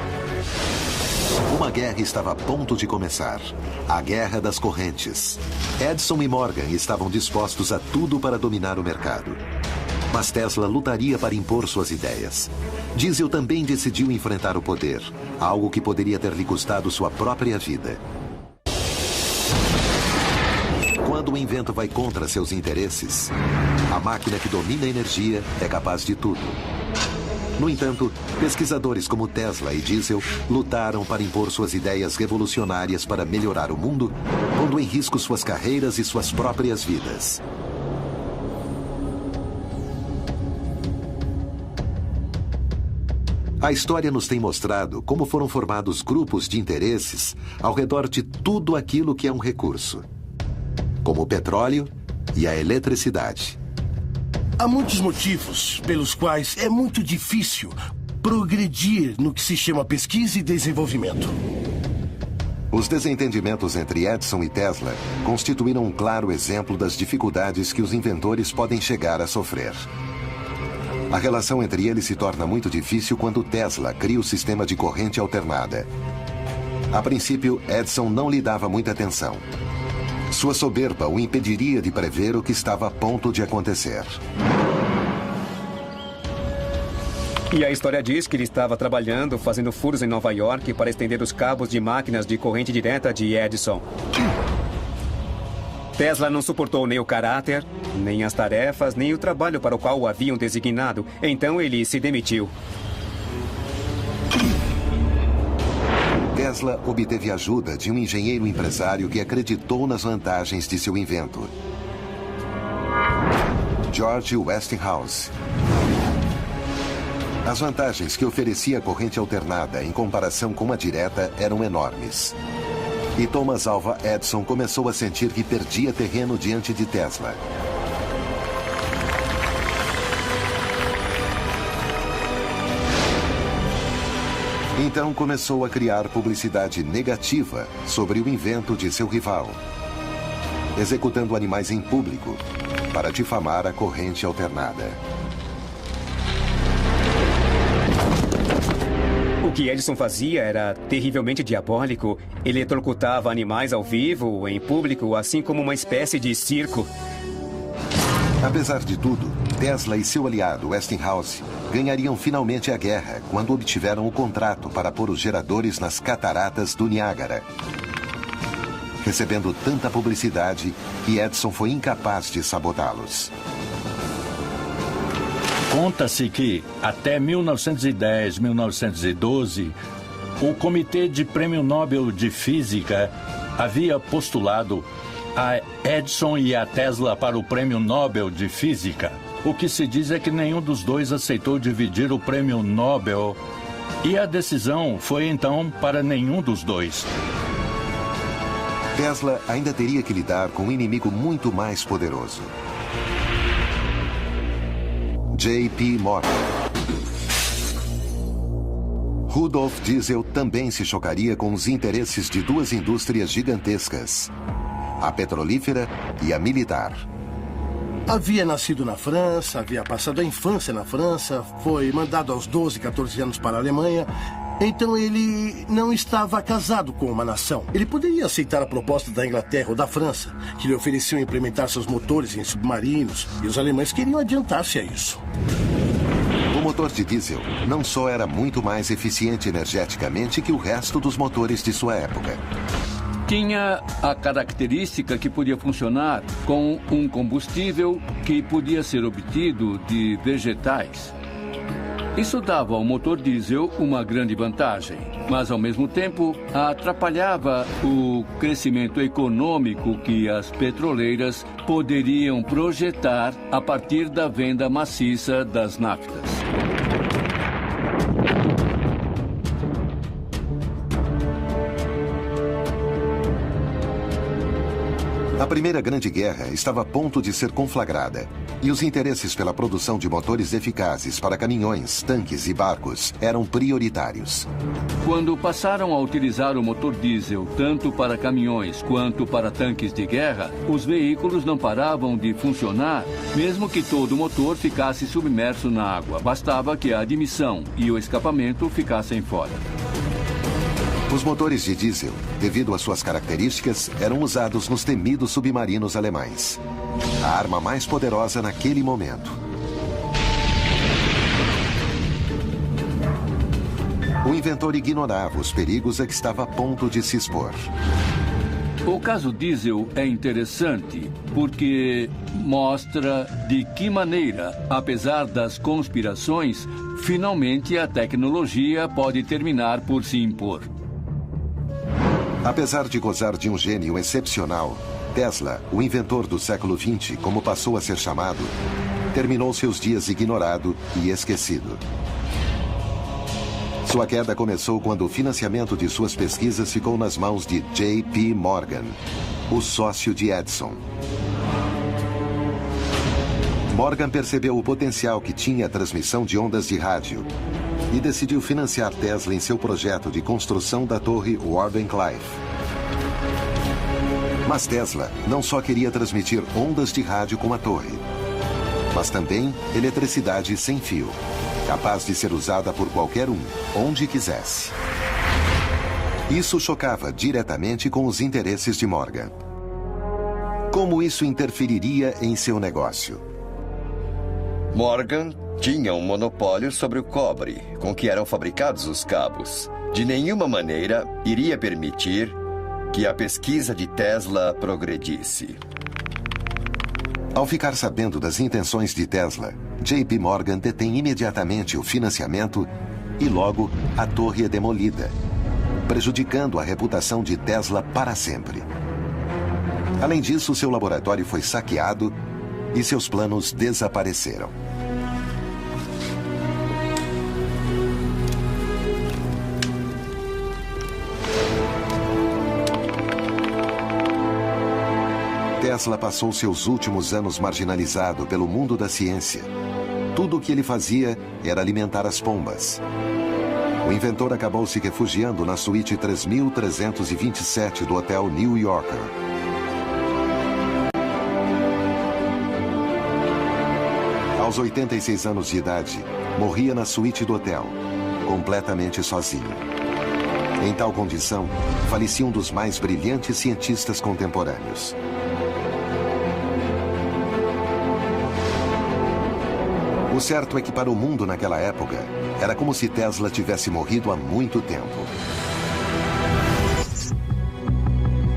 [SPEAKER 1] Uma guerra estava a ponto de começar. A Guerra das Correntes. Edison e Morgan estavam dispostos a tudo para dominar o mercado. Mas Tesla lutaria para impor suas ideias. Diesel também decidiu enfrentar o poder, algo que poderia ter lhe custado sua própria vida. Quando o invento vai contra seus interesses, a máquina que domina a energia é capaz de tudo. No entanto, pesquisadores como Tesla e Diesel lutaram para impor suas ideias revolucionárias para melhorar o mundo, pondo em risco suas carreiras e suas próprias vidas. A história nos tem mostrado como foram formados grupos de interesses ao redor de tudo aquilo que é um recurso, como o petróleo e a eletricidade.
[SPEAKER 6] Há muitos motivos pelos quais é muito difícil progredir no que se chama pesquisa e desenvolvimento.
[SPEAKER 1] Os desentendimentos entre Edison e Tesla constituíram um claro exemplo das dificuldades que os inventores podem chegar a sofrer. A relação entre eles se torna muito difícil quando Tesla cria o sistema de corrente alternada. A princípio, Edison não lhe dava muita atenção. Sua soberba o impediria de prever o que estava a ponto de acontecer.
[SPEAKER 12] E a história diz que ele estava trabalhando, fazendo furos em Nova York para estender os cabos de máquinas de corrente direta de Edison. Tesla não suportou nem o caráter, nem as tarefas, nem o trabalho para o qual o haviam designado. Então ele se demitiu.
[SPEAKER 1] Tesla obteve ajuda de um engenheiro empresário que acreditou nas vantagens de seu invento. George Westinghouse. As vantagens que oferecia a corrente alternada em comparação com a direta eram enormes. E Thomas Alva Edison começou a sentir que perdia terreno diante de Tesla. Então começou a criar publicidade negativa sobre o invento de seu rival, executando animais em público para difamar a corrente alternada.
[SPEAKER 12] O que Edison fazia era terrivelmente diabólico. Ele eletrocutava animais ao vivo, em público, assim como uma espécie de circo.
[SPEAKER 1] Apesar de tudo, Tesla e seu aliado Westinghouse ganhariam finalmente a guerra quando obtiveram o contrato para pôr os geradores nas cataratas do Niágara, recebendo tanta publicidade que Edison foi incapaz de sabotá-los.
[SPEAKER 17] Conta-se que, até 1910, 1912, o Comitê de Prêmio Nobel de Física havia postulado a Edison e a Tesla para o Prêmio Nobel de Física. O que se diz é que nenhum dos dois aceitou dividir o Prêmio Nobel e a decisão foi então para nenhum dos dois.
[SPEAKER 1] Tesla ainda teria que lidar com um inimigo muito mais poderoso. J.P. Morgan. Rudolf Diesel também se chocaria com os interesses de duas indústrias gigantescas, a petrolífera e a militar.
[SPEAKER 6] Havia nascido na França, havia passado a infância na França, foi mandado aos 12, 14 anos para a Alemanha. Então ele não estava casado com uma nação. Ele poderia aceitar a proposta da Inglaterra ou da França, que lhe ofereciam implementar seus motores em submarinos, e os alemães queriam adiantar-se a isso.
[SPEAKER 1] O motor de diesel não só era muito mais eficiente energeticamente que o resto dos motores de sua época.
[SPEAKER 9] Tinha a característica que podia funcionar com um combustível que podia ser obtido de vegetais. Isso dava ao motor diesel uma grande vantagem, mas ao mesmo tempo atrapalhava o crescimento econômico que as petroleiras poderiam projetar a partir da venda maciça das naftas.
[SPEAKER 1] A Primeira Grande Guerra estava a ponto de ser conflagrada, e os interesses pela produção de motores eficazes para caminhões, tanques e barcos eram prioritários.
[SPEAKER 9] Quando passaram a utilizar o motor diesel tanto para caminhões quanto para tanques de guerra, os veículos não paravam de funcionar, mesmo que todo o motor ficasse submerso na água. Bastava que a admissão e o escapamento ficassem fora.
[SPEAKER 1] Os motores de diesel, devido às suas características, eram usados nos temidos submarinos alemães. A arma mais poderosa naquele momento. O inventor ignorava os perigos a que estava a ponto de se expor.
[SPEAKER 9] O caso diesel é interessante porque mostra de que maneira, apesar das conspirações, finalmente a tecnologia pode terminar por se impor.
[SPEAKER 1] Apesar de gozar de um gênio excepcional, Tesla, o inventor do século XX, como passou a ser chamado, terminou seus dias ignorado e esquecido. Sua queda começou quando o financiamento de suas pesquisas ficou nas mãos de J.P. Morgan, o sócio de Edison. Morgan percebeu o potencial que tinha a transmissão de ondas de rádio e decidiu financiar Tesla em seu projeto de construção da torre Wardenclyffe. Mas Tesla não só queria transmitir ondas de rádio com a torre, mas também eletricidade sem fio, capaz de ser usada por qualquer um, onde quisesse. Isso chocava diretamente com os interesses de Morgan. Como isso interferiria em seu negócio?
[SPEAKER 4] Morgan tinha um monopólio sobre o cobre com que eram fabricados os cabos. De nenhuma maneira iria permitir que a pesquisa de Tesla progredisse.
[SPEAKER 1] Ao ficar sabendo das intenções de Tesla, J.P. Morgan detém imediatamente o financiamento e logo a torre é demolida, prejudicando a reputação de Tesla para sempre. Além disso, seu laboratório foi saqueado e seus planos desapareceram. Tesla passou seus últimos anos marginalizado pelo mundo da ciência. Tudo o que ele fazia era alimentar as pombas. O inventor acabou se refugiando na suíte 3327 do Hotel New Yorker. Aos 86 anos de idade, morria na suíte do hotel, completamente sozinho. Em tal condição, falecia um dos mais brilhantes cientistas contemporâneos. O certo é que para o mundo naquela época, era como se Tesla tivesse morrido há muito tempo.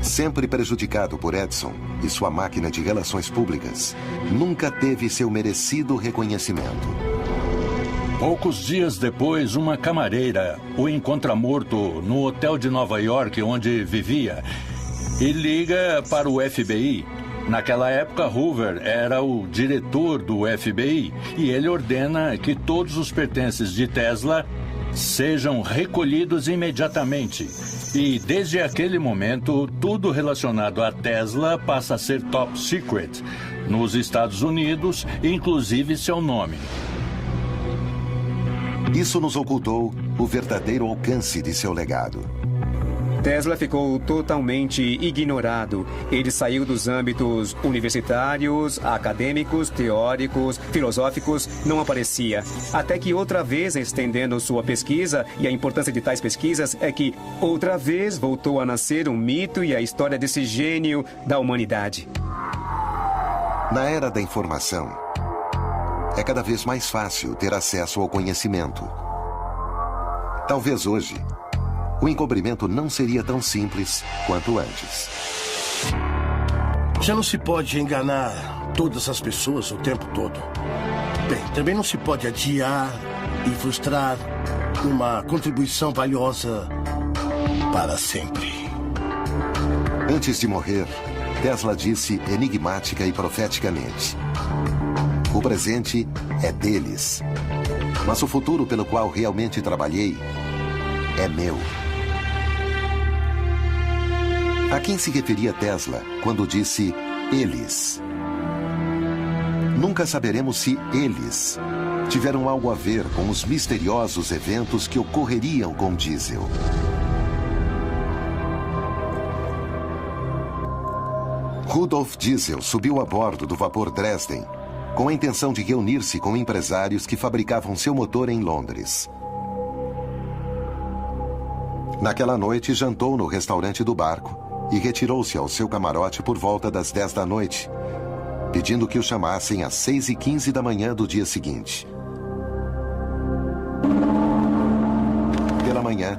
[SPEAKER 1] Sempre prejudicado por Edison e sua máquina de relações públicas, nunca teve seu merecido reconhecimento.
[SPEAKER 17] Poucos dias depois, uma camareira o encontra morto no hotel de Nova York, onde vivia, e liga para o FBI. Naquela época, Hoover era o diretor do FBI e ele ordena que todos os pertences de Tesla sejam recolhidos imediatamente. E desde aquele momento, tudo relacionado a Tesla passa a ser top secret nos Estados Unidos, inclusive seu nome.
[SPEAKER 1] Isso nos ocultou o verdadeiro alcance de seu legado.
[SPEAKER 12] Tesla ficou totalmente ignorado. Ele saiu dos âmbitos universitários, acadêmicos, teóricos, filosóficos, não aparecia. Até que outra vez, estendendo sua pesquisa, e a importância de tais pesquisas é que outra vez voltou a nascer um mito e a história desse gênio da humanidade.
[SPEAKER 1] Na era da informação, é cada vez mais fácil ter acesso ao conhecimento. Talvez hoje, o encobrimento não seria tão simples quanto antes.
[SPEAKER 6] Já não se pode enganar todas as pessoas o tempo todo. Bem, também não se pode adiar e frustrar uma contribuição valiosa para sempre.
[SPEAKER 1] Antes de morrer, Tesla disse enigmática e profeticamente: o presente é deles, mas o futuro pelo qual realmente trabalhei é meu. A quem se referia Tesla quando disse eles? Nunca saberemos se eles tiveram algo a ver com os misteriosos eventos que ocorreriam com diesel. Rudolf Diesel subiu a bordo do vapor Dresden com a intenção de reunir-se com empresários que fabricavam seu motor em Londres. Naquela noite, jantou no restaurante do barco e retirou-se ao seu camarote por volta das 10 da noite, pedindo que o chamassem às 6h15 da manhã do dia seguinte. Pela manhã,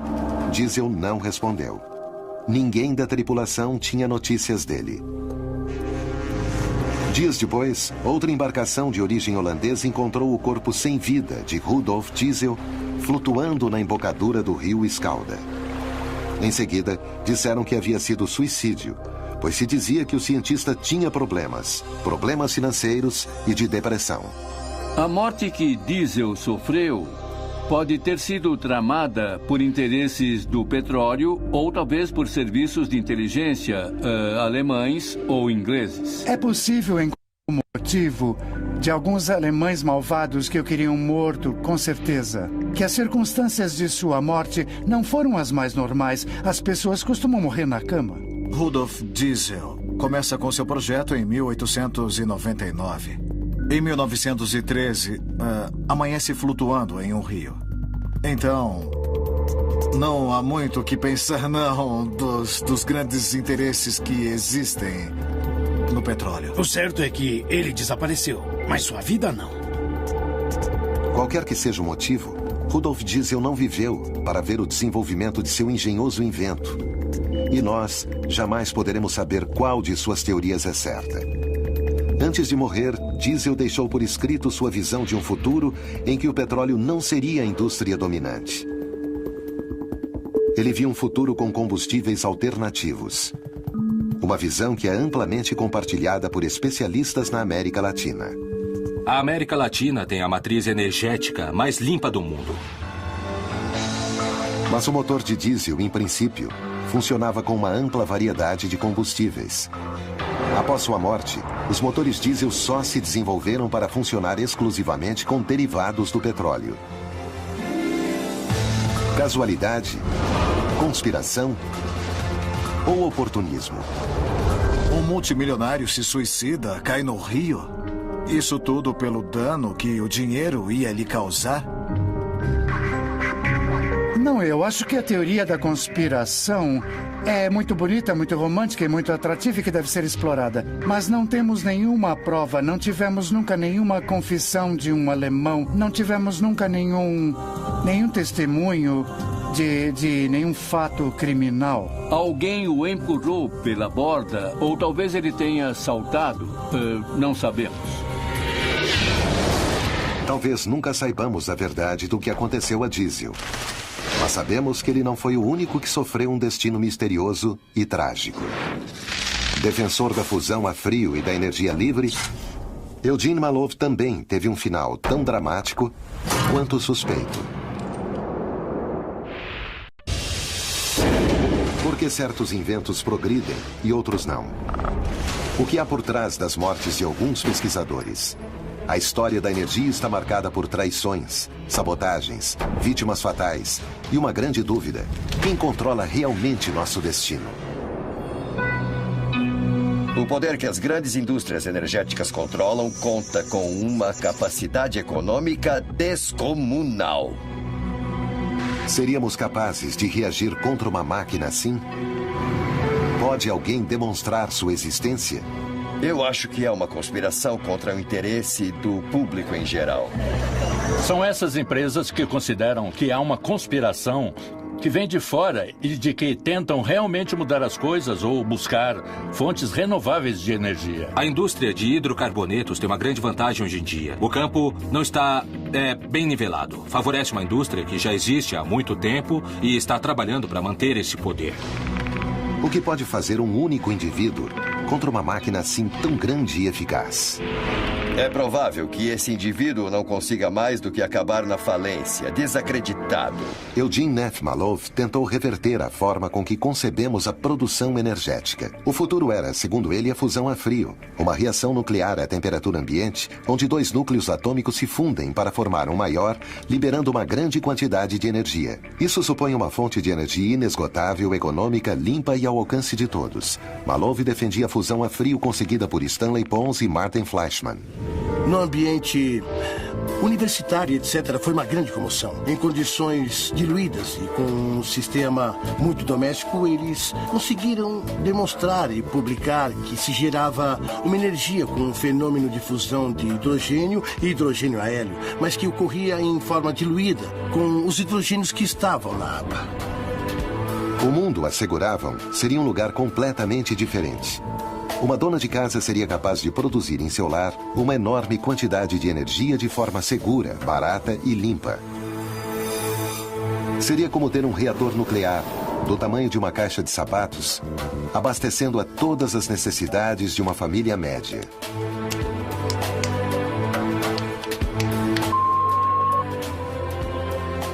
[SPEAKER 1] Diesel não respondeu. Ninguém da tripulação tinha notícias dele. Dias depois, outra embarcação de origem holandesa encontrou o corpo sem vida de Rudolf Diesel flutuando na embocadura do rio Escalda. Em seguida, disseram que havia sido suicídio, pois se dizia que o cientista tinha problemas financeiros e de depressão.
[SPEAKER 9] A morte que Diesel sofreu pode ter sido tramada por interesses do petróleo ou talvez por serviços de inteligência alemães ou ingleses.
[SPEAKER 3] É possível encontrar o motivo de alguns alemães malvados que o queriam morto, com certeza. Que as circunstâncias de sua morte não foram as mais normais. As pessoas costumam morrer na cama.
[SPEAKER 18] Rudolf Diesel começa com seu projeto em 1899. Em 1913, amanhece flutuando em um rio. Então, não há muito o que pensar, não, dos grandes interesses que existem no petróleo.
[SPEAKER 13] O certo é que ele desapareceu, mas sua vida não.
[SPEAKER 1] Qualquer que seja o motivo, Rudolf Diesel não viveu para ver o desenvolvimento de seu engenhoso invento. E nós jamais poderemos saber qual de suas teorias é certa. Antes de morrer, Diesel deixou por escrito sua visão de um futuro em que o petróleo não seria a indústria dominante. Ele viu um futuro com combustíveis alternativos. Uma visão que é amplamente compartilhada por especialistas na América Latina.
[SPEAKER 2] A América Latina tem a matriz energética mais limpa do mundo.
[SPEAKER 1] Mas o motor de diesel, em princípio, funcionava com uma ampla variedade de combustíveis. Após sua morte, os motores diesel só se desenvolveram para funcionar exclusivamente com derivados do petróleo. Casualidade? Conspiração? Ou oportunismo?
[SPEAKER 18] Um multimilionário se suicida, cai no rio. Isso tudo pelo dano que o dinheiro ia lhe causar?
[SPEAKER 3] Não, eu acho que a teoria da conspiração é muito bonita, muito romântica e muito atrativa e que deve ser explorada. Mas não temos nenhuma prova, não tivemos nunca nenhuma confissão de um alemão, não tivemos nunca nenhum testemunho de nenhum fato criminal.
[SPEAKER 9] Alguém o empurrou pela borda ou talvez ele tenha saltado, não sabemos.
[SPEAKER 1] Talvez nunca saibamos a verdade do que aconteceu a Diesel. Mas sabemos que ele não foi o único que sofreu um destino misterioso e trágico. Defensor da fusão a frio e da energia livre, Eugene Malov também teve um final tão dramático quanto suspeito. Por que certos inventos progridem e outros não? O que há por trás das mortes de alguns pesquisadores? A história da energia está marcada por traições, sabotagens, vítimas fatais e uma grande dúvida: quem controla realmente nosso destino?
[SPEAKER 4] O poder que as grandes indústrias energéticas controlam conta com uma capacidade econômica descomunal.
[SPEAKER 1] Seríamos capazes de reagir contra uma máquina assim? Pode alguém demonstrar sua existência?
[SPEAKER 4] Eu acho que é uma conspiração contra o interesse do público em geral.
[SPEAKER 17] São essas empresas que consideram que há uma conspiração que vem de fora e de que tentam realmente mudar as coisas ou buscar fontes renováveis de energia.
[SPEAKER 2] A indústria de hidrocarbonetos tem uma grande vantagem hoje em dia. O campo não está bem nivelado. Favorece uma indústria que já existe há muito tempo e está trabalhando para manter esse poder.
[SPEAKER 1] O que pode fazer um único indivíduo contra uma máquina assim tão grande e eficaz?
[SPEAKER 4] É provável que esse indivíduo não consiga mais do que acabar na falência, desacreditado.
[SPEAKER 1] Eugene Neff Malov tentou reverter a forma com que concebemos a produção energética. O futuro era, segundo ele, a fusão a frio, uma reação nuclear à temperatura ambiente, onde dois núcleos atômicos se fundem para formar um maior, liberando uma grande quantidade de energia. Isso supõe uma fonte de energia inesgotável, econômica, limpa e ao alcance de todos. Malov defendia a fusão a frio conseguida por Stanley Pons e Martin Fleischmann.
[SPEAKER 6] No ambiente universitário, etc., foi uma grande comoção. Em condições diluídas e com um sistema muito doméstico, eles conseguiram demonstrar e publicar que se gerava uma energia com um fenômeno de fusão de hidrogênio e hidrogênio a hélio, mas que ocorria em forma diluída, com os hidrogênios que estavam na água.
[SPEAKER 1] O mundo, asseguravam, seria um lugar completamente diferente. Uma dona de casa seria capaz de produzir em seu lar uma enorme quantidade de energia de forma segura, barata e limpa. Seria como ter um reator nuclear, do tamanho de uma caixa de sapatos, abastecendo a todas as necessidades de uma família média.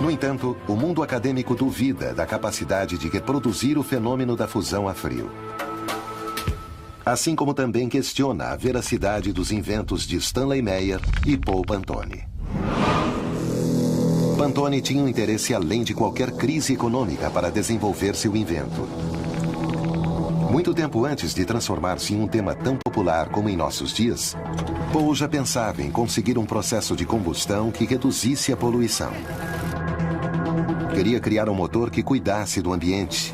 [SPEAKER 1] No entanto, o mundo acadêmico duvida da capacidade de reproduzir o fenômeno da fusão a frio. Assim como também questiona a veracidade dos inventos de Stanley Meyer e Paul Pantone. Pantone tinha um interesse além de qualquer crise econômica para desenvolver seu invento. Muito tempo antes de transformar-se em um tema tão popular como em nossos dias, Paul já pensava em conseguir um processo de combustão que reduzisse a poluição. Queria criar um motor que cuidasse do ambiente.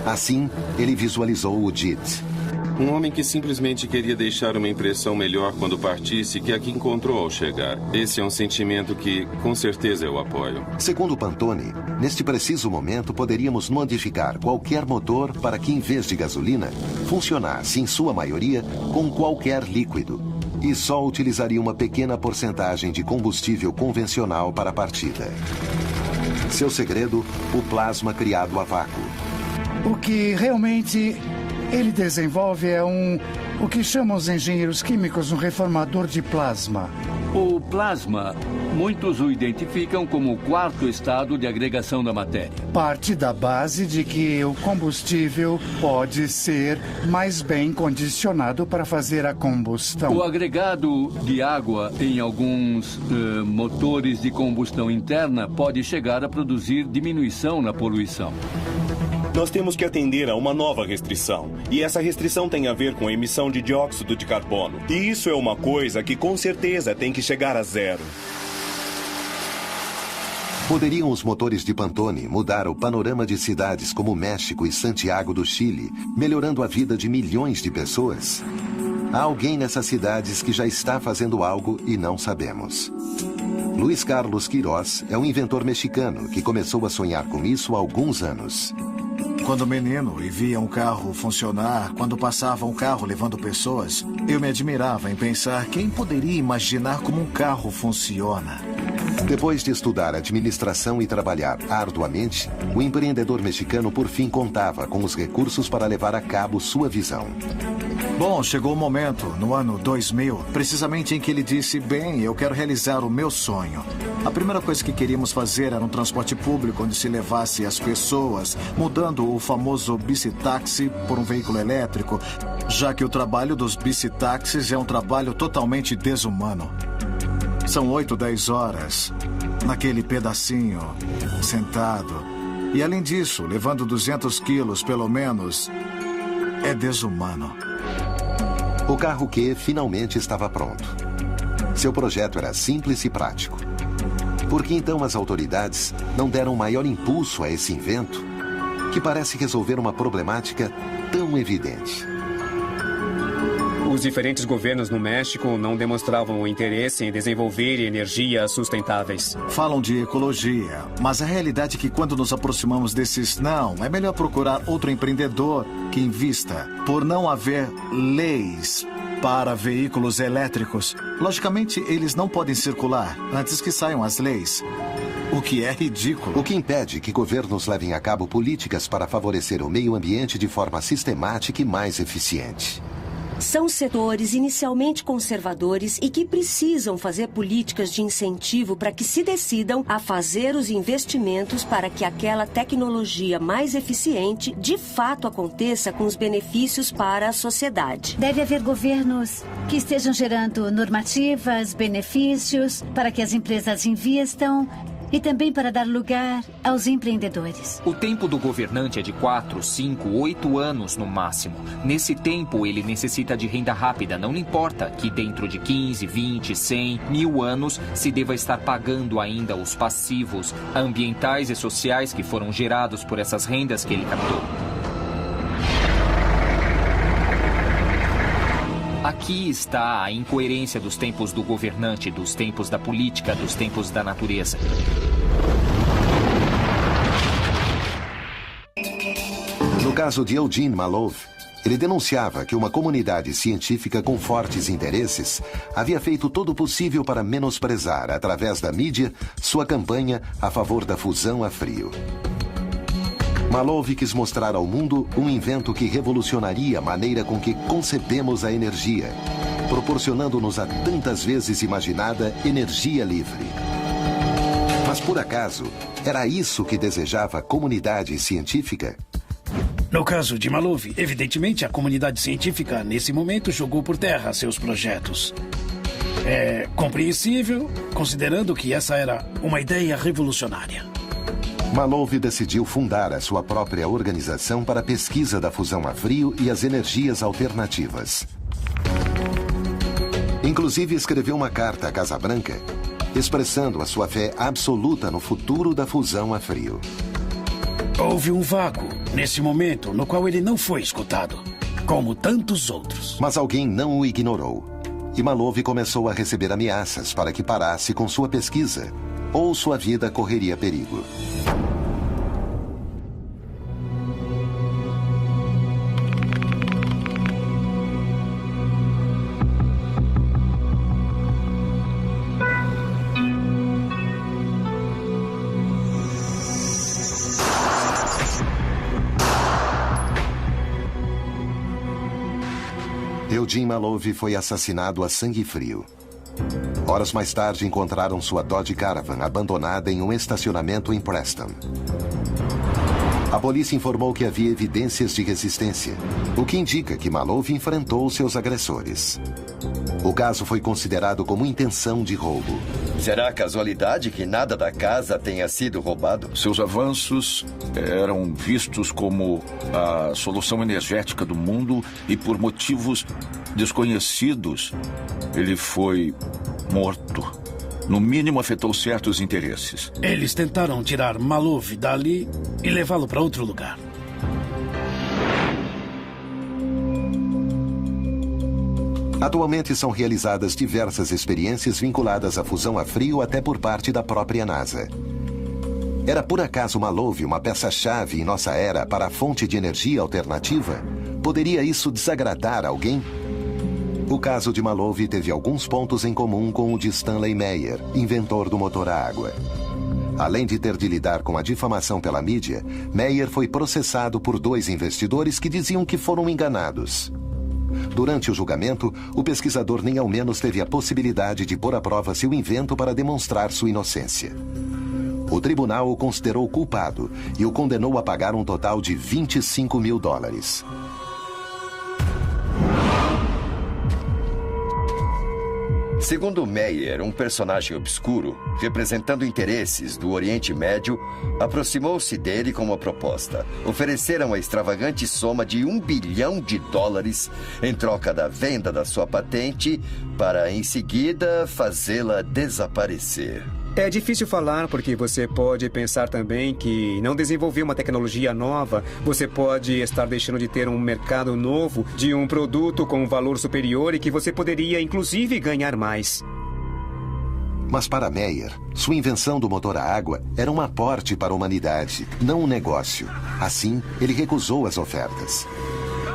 [SPEAKER 1] Assim, ele visualizou o JIT.
[SPEAKER 15] Um homem que simplesmente queria deixar uma impressão melhor quando partisse que a que encontrou ao chegar. Esse é um sentimento que, com certeza, eu apoio.
[SPEAKER 1] Segundo Pantone, neste preciso momento poderíamos modificar qualquer motor para que, em vez de gasolina, funcionasse, em sua maioria, com qualquer líquido. E só utilizaria uma pequena porcentagem de combustível convencional para a partida. Seu segredo, o plasma criado a vácuo.
[SPEAKER 3] O que realmente ele desenvolve é o que chamam os engenheiros químicos um reformador de plasma.
[SPEAKER 9] O plasma, muitos o identificam como o quarto estado de agregação da matéria.
[SPEAKER 3] Parte da base de que o combustível pode ser mais bem condicionado para fazer a combustão.
[SPEAKER 9] O agregado de água em alguns motores de combustão interna pode chegar a produzir diminuição na poluição.
[SPEAKER 8] Nós temos que atender a uma nova restrição. E essa restrição tem a ver com a emissão de dióxido de carbono. E isso é uma coisa que com certeza tem que chegar a zero.
[SPEAKER 1] Poderiam os motores de Pantone mudar o panorama de cidades como México e Santiago do Chile, melhorando a vida de milhões de pessoas? Há alguém nessas cidades que já está fazendo algo e não sabemos. Luiz Carlos Queiroz é um inventor mexicano que começou a sonhar com isso há alguns anos.
[SPEAKER 18] Quando menino e via um carro funcionar, quando passava um carro levando pessoas, eu me admirava em pensar quem poderia imaginar como um carro funciona.
[SPEAKER 1] Depois de estudar administração e trabalhar arduamente, o empreendedor mexicano por fim contava com os recursos para levar a cabo sua visão.
[SPEAKER 18] Bom, chegou o momento, no ano 2000, precisamente em que ele disse, bem, eu quero realizar o meu sonho. A primeira coisa que queríamos fazer era um transporte público onde se levasse as pessoas, mudando o famoso bicitaxi por um veículo elétrico, já que o trabalho dos bicitaxis é um trabalho totalmente desumano. São 8, 10 horas, naquele pedacinho, sentado. E além disso, levando 200 quilos, pelo menos, é desumano.
[SPEAKER 1] O carro Q finalmente estava pronto. Seu projeto era simples e prático. Por que então as autoridades não deram maior impulso a esse invento, que parece resolver uma problemática tão evidente?
[SPEAKER 12] Os diferentes governos no México não demonstravam o interesse em desenvolver energias sustentáveis.
[SPEAKER 18] Falam de ecologia, mas a realidade é que quando nos aproximamos desses não, é melhor procurar outro empreendedor que invista. Por não haver leis para veículos elétricos, logicamente eles não podem circular antes que saiam as leis. O que é ridículo.
[SPEAKER 1] O que impede que governos levem a cabo políticas para favorecer o meio ambiente de forma sistemática e mais eficiente.
[SPEAKER 5] São setores inicialmente conservadores e que precisam fazer políticas de incentivo para que se decidam a fazer os investimentos para que aquela tecnologia mais eficiente de fato aconteça com os benefícios para a sociedade.
[SPEAKER 19] Deve haver governos que estejam gerando normativas, benefícios para que as empresas invistam e também para dar lugar aos empreendedores.
[SPEAKER 10] O tempo do governante é de 4, 5, 8 anos no máximo. Nesse tempo, ele necessita de renda rápida. Não importa que dentro de 15, 20, 100, 1000 anos se deva estar pagando ainda os passivos ambientais e sociais que foram gerados por essas rendas que ele captou. Aqui está a incoerência dos tempos do governante, dos tempos da política, dos tempos da natureza.
[SPEAKER 1] No caso de Eugene Malov, ele denunciava que uma comunidade científica com fortes interesses havia feito todo o possível para menosprezar, através da mídia, sua campanha a favor da fusão a frio. Malov quis mostrar ao mundo um invento que revolucionaria a maneira com que concebemos a energia, proporcionando-nos a tantas vezes imaginada energia livre. Mas por acaso, era isso que desejava a comunidade científica?
[SPEAKER 13] No caso de Malov, evidentemente a comunidade científica, nesse momento, jogou por terra seus projetos. É compreensível, considerando que essa era uma ideia revolucionária.
[SPEAKER 1] Malov decidiu fundar a sua própria organização para a pesquisa da fusão a frio e as energias alternativas. Inclusive, escreveu uma carta à Casa Branca, expressando a sua fé absoluta no futuro da fusão a frio.
[SPEAKER 13] Houve um vácuo, nesse momento, no qual ele não foi escutado, como tantos outros.
[SPEAKER 1] Mas alguém não o ignorou. E Malov começou a receber ameaças para que parasse com sua pesquisa, ou sua vida correria perigo. Eugene Malov foi assassinado a sangue frio. Horas mais tarde, encontraram sua Dodge Caravan abandonada em um estacionamento em Preston. A polícia informou que havia evidências de resistência, o que indica que Malov enfrentou seus agressores. O caso foi considerado como intenção de roubo.
[SPEAKER 4] Será casualidade que nada da casa tenha sido roubado?
[SPEAKER 14] Seus avanços eram vistos como a solução energética do mundo e, por motivos desconhecidos, ele foi morto. No mínimo, afetou certos interesses.
[SPEAKER 13] Eles tentaram tirar Malov dali e levá-lo para outro lugar.
[SPEAKER 1] Atualmente são realizadas diversas experiências vinculadas à fusão a frio até por parte da própria NASA. Era por acaso Malov uma peça-chave em nossa era para a fonte de energia alternativa? Poderia isso desagradar alguém? O caso de Malov teve alguns pontos em comum com o de Stanley Meyer, inventor do motor a água. Além de ter de lidar com a difamação pela mídia, Meyer foi processado por 2 investidores que diziam que foram enganados. Durante o julgamento, o pesquisador nem ao menos teve a possibilidade de pôr à prova seu invento para demonstrar sua inocência. O tribunal o considerou culpado e o condenou a pagar um total de $25 mil.
[SPEAKER 4] Segundo Meyer, um personagem obscuro, representando interesses do Oriente Médio, aproximou-se dele com uma proposta. Ofereceram a extravagante soma de $1 bilhão em troca da venda da sua patente para, em seguida, fazê-la desaparecer.
[SPEAKER 12] É difícil falar porque você pode pensar também que não desenvolver uma tecnologia nova, você pode estar deixando de ter um mercado novo de um produto com um valor superior e que você poderia, inclusive, ganhar mais.
[SPEAKER 1] Mas para Meyer, sua invenção do motor a água era um aporte para a humanidade, não um negócio. Assim, ele recusou as ofertas.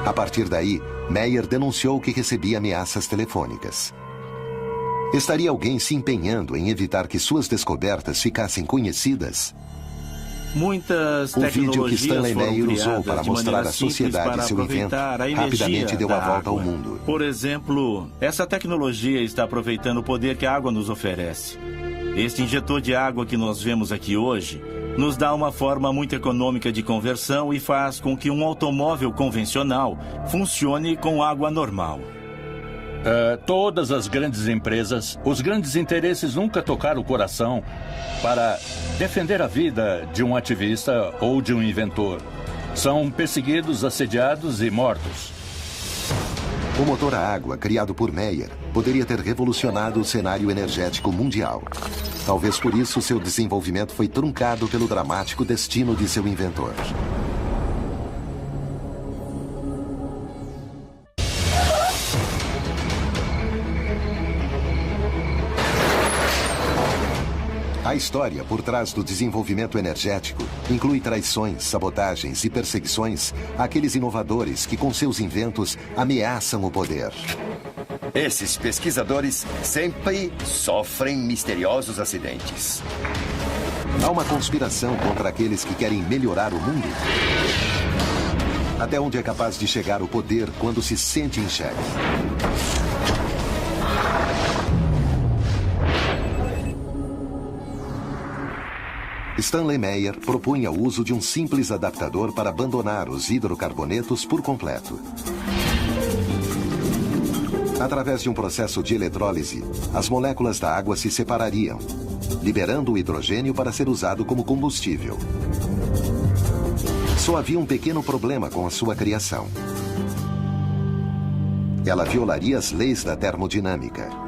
[SPEAKER 1] A partir daí, Meyer denunciou que recebia ameaças telefônicas. Estaria alguém se empenhando em evitar que suas descobertas ficassem conhecidas?
[SPEAKER 11] Muitas
[SPEAKER 1] o vídeo que Stanley Meyer usou para mostrar à sociedade seu invento rapidamente deu a volta ao mundo.
[SPEAKER 11] Por exemplo, essa tecnologia está aproveitando o poder que a água nos oferece. Este injetor de água que nós vemos aqui hoje nos dá uma forma muito econômica de conversão e faz com que um automóvel convencional funcione com água normal.
[SPEAKER 17] Todas as grandes empresas, os grandes interesses nunca tocaram o coração para defender a vida de um ativista ou de um inventor. São perseguidos, assediados e mortos.
[SPEAKER 1] O motor a água, criado por Meyer, poderia ter revolucionado o cenário energético mundial. Talvez por isso seu desenvolvimento foi truncado pelo dramático destino de seu inventor. A história por trás do desenvolvimento energético inclui traições, sabotagens e perseguições àqueles inovadores que, com seus inventos, ameaçam o poder.
[SPEAKER 4] Esses pesquisadores sempre sofrem misteriosos acidentes.
[SPEAKER 1] Há uma conspiração contra aqueles que querem melhorar o mundo? Até onde é capaz de chegar o poder quando se sente em xeque? Stanley Meyer propunha o uso de um simples adaptador para abandonar os hidrocarbonetos por completo. Através de um processo de eletrólise, as moléculas da água se separariam, liberando o hidrogênio para ser usado como combustível. Só havia um pequeno problema com a sua criação. Ela violaria as leis da termodinâmica.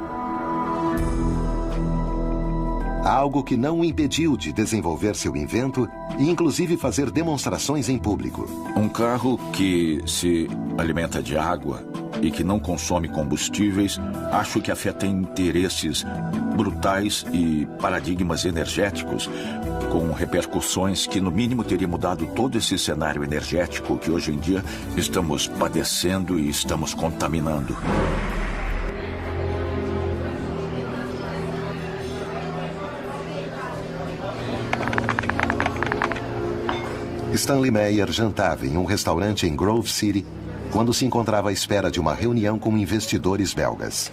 [SPEAKER 1] Algo que não o impediu de desenvolver seu invento e, inclusive, fazer demonstrações em público.
[SPEAKER 14] Um carro que se alimenta de água e que não consome combustíveis, acho que afeta interesses brutais e paradigmas energéticos com repercussões que, no mínimo, teria mudado todo esse cenário energético que hoje em dia estamos padecendo e estamos contaminando.
[SPEAKER 1] Stanley Meyer jantava em um restaurante em Grove City quando se encontrava à espera de uma reunião com investidores belgas.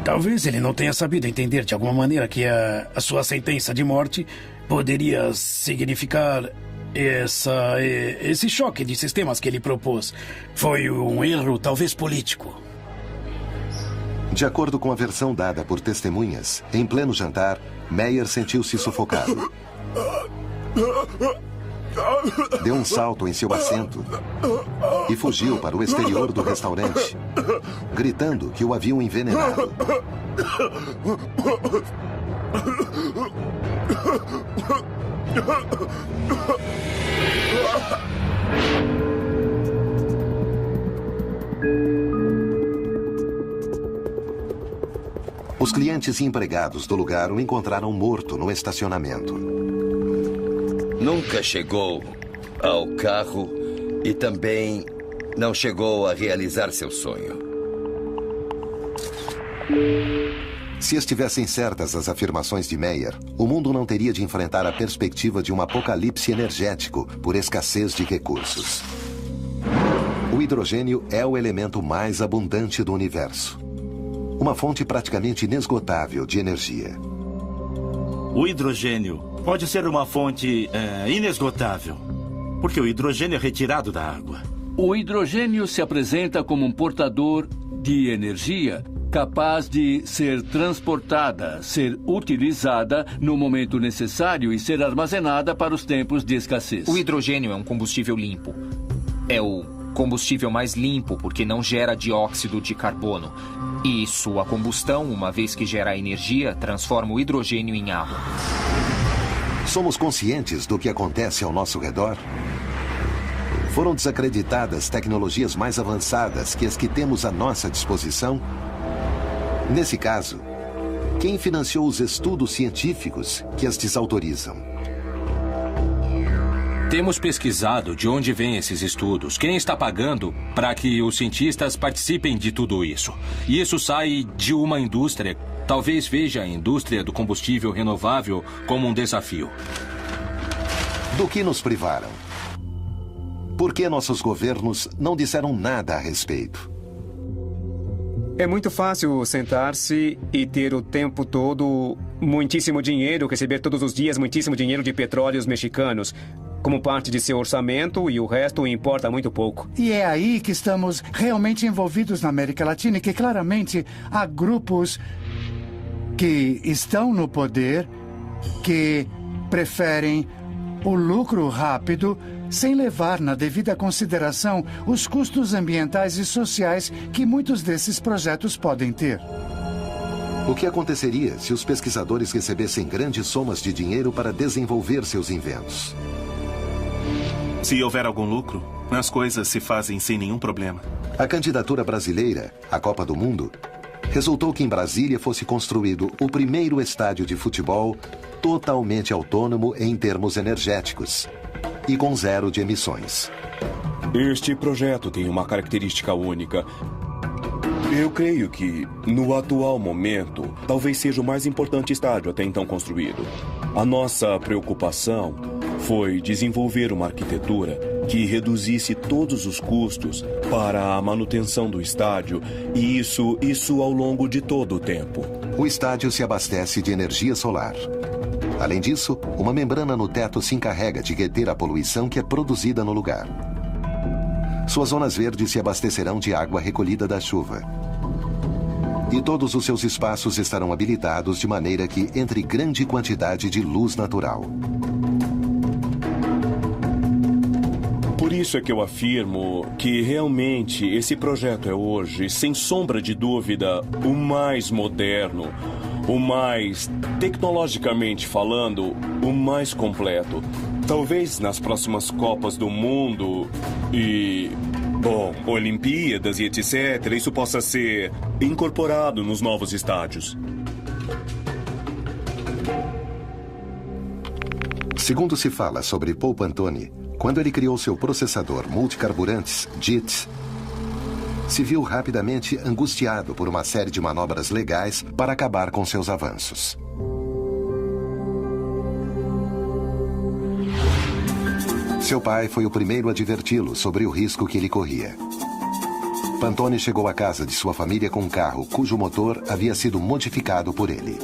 [SPEAKER 13] Talvez ele não tenha sabido entender de alguma maneira que a sua sentença de morte poderia significar esse choque de sistemas que ele propôs. Foi um erro, talvez político.
[SPEAKER 1] De acordo com a versão dada por testemunhas, em pleno jantar, Meyer sentiu-se sufocado. deu um salto em seu assento e fugiu para o exterior do restaurante, gritando que o haviam envenenado. Os clientes e empregados do lugar o encontraram morto no estacionamento.
[SPEAKER 4] Nunca chegou ao carro e também não chegou a realizar seu sonho.
[SPEAKER 1] Se estivessem certas as afirmações de Meyer, o mundo não teria de enfrentar a perspectiva de um apocalipse energético por escassez de recursos. O hidrogênio é o elemento mais abundante do universo. Uma fonte praticamente inesgotável de energia.
[SPEAKER 11] O hidrogênio pode ser uma fonte inesgotável, porque o hidrogênio é retirado da água.
[SPEAKER 9] O hidrogênio se apresenta como um portador de energia capaz de ser transportada, ser utilizada no momento necessário e ser armazenada para os tempos de escassez.
[SPEAKER 10] O hidrogênio é um combustível limpo. É o combustível mais limpo porque não gera dióxido de carbono. E sua combustão, uma vez que gera energia, transforma o hidrogênio em água.
[SPEAKER 1] Somos conscientes do que acontece ao nosso redor? Foram desacreditadas tecnologias mais avançadas que as que temos à nossa disposição? Nesse caso, quem financiou os estudos científicos que as desautorizam?
[SPEAKER 2] Temos pesquisado de onde vêm esses estudos, quem está pagando para que os cientistas participem de tudo isso. E isso sai de uma indústria. Talvez veja a indústria do combustível renovável como um desafio.
[SPEAKER 1] Do que nos privaram? Por que nossos governos não disseram nada a respeito?
[SPEAKER 12] É muito fácil sentar-se e ter o tempo todo muitíssimo dinheiro, receber todos os dias muitíssimo dinheiro de petróleos mexicanos como parte de seu orçamento e o resto importa muito pouco.
[SPEAKER 3] E é aí que estamos realmente envolvidos na América Latina e que claramente há grupos que estão no poder, que preferem o lucro rápido sem levar na devida consideração os custos ambientais e sociais que muitos desses projetos podem ter.
[SPEAKER 1] O que aconteceria se os pesquisadores recebessem grandes somas de dinheiro para desenvolver seus inventos?
[SPEAKER 7] Se houver algum lucro, as coisas se fazem sem nenhum problema.
[SPEAKER 1] A candidatura brasileira à Copa do Mundo resultou que em Brasília fosse construído o primeiro estádio de futebol totalmente autônomo em termos energéticos e com zero de emissões.
[SPEAKER 8] Este projeto tem uma característica única. Eu creio que, no atual momento, talvez seja o mais importante estádio até então construído. A nossa preocupação foi desenvolver uma arquitetura que reduzisse todos os custos para a manutenção do estádio, e isso ao longo de todo o tempo.
[SPEAKER 1] O estádio se abastece de energia solar. Além disso, uma membrana no teto se encarrega de reter a poluição que é produzida no lugar. Suas zonas verdes se abastecerão de água recolhida da chuva. E todos os seus espaços estarão habilitados de maneira que entre grande quantidade de luz natural.
[SPEAKER 8] Por isso é que eu afirmo que realmente esse projeto é hoje, sem sombra de dúvida, o mais moderno, o mais, tecnologicamente falando, o mais completo. Talvez nas próximas Copas do Mundo e, Olimpíadas e etc., isso possa ser incorporado nos novos estádios.
[SPEAKER 1] Segundo se fala sobre Paul Pantone, quando ele criou seu processador multicarburantes, JIT, se viu rapidamente angustiado por uma série de manobras legais para acabar com seus avanços. Seu pai foi o primeiro a adverti-lo sobre o risco que ele corria. Pantone chegou à casa de sua família com um carro cujo motor havia sido modificado por ele.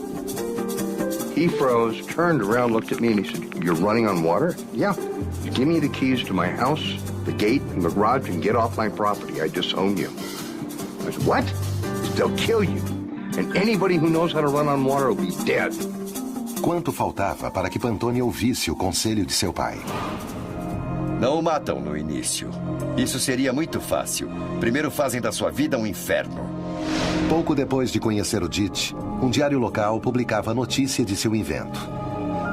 [SPEAKER 16] He froze, turned around, looked at me, and he said, "You're running on water?" "Yeah. Give me the keys to my house, the gate, and the garage, and get off my property. I disown you." I said, "What?" He said, "They'll kill you. And anybody who knows how to run on water will be dead."
[SPEAKER 1] Quanto faltava para que Pantone ouvisse o conselho de seu pai?
[SPEAKER 4] Não o matam no início. Isso seria muito fácil. Primeiro fazem da sua vida um inferno.
[SPEAKER 1] Pouco depois de conhecer o DIT, um diário local publicava a notícia de seu invento.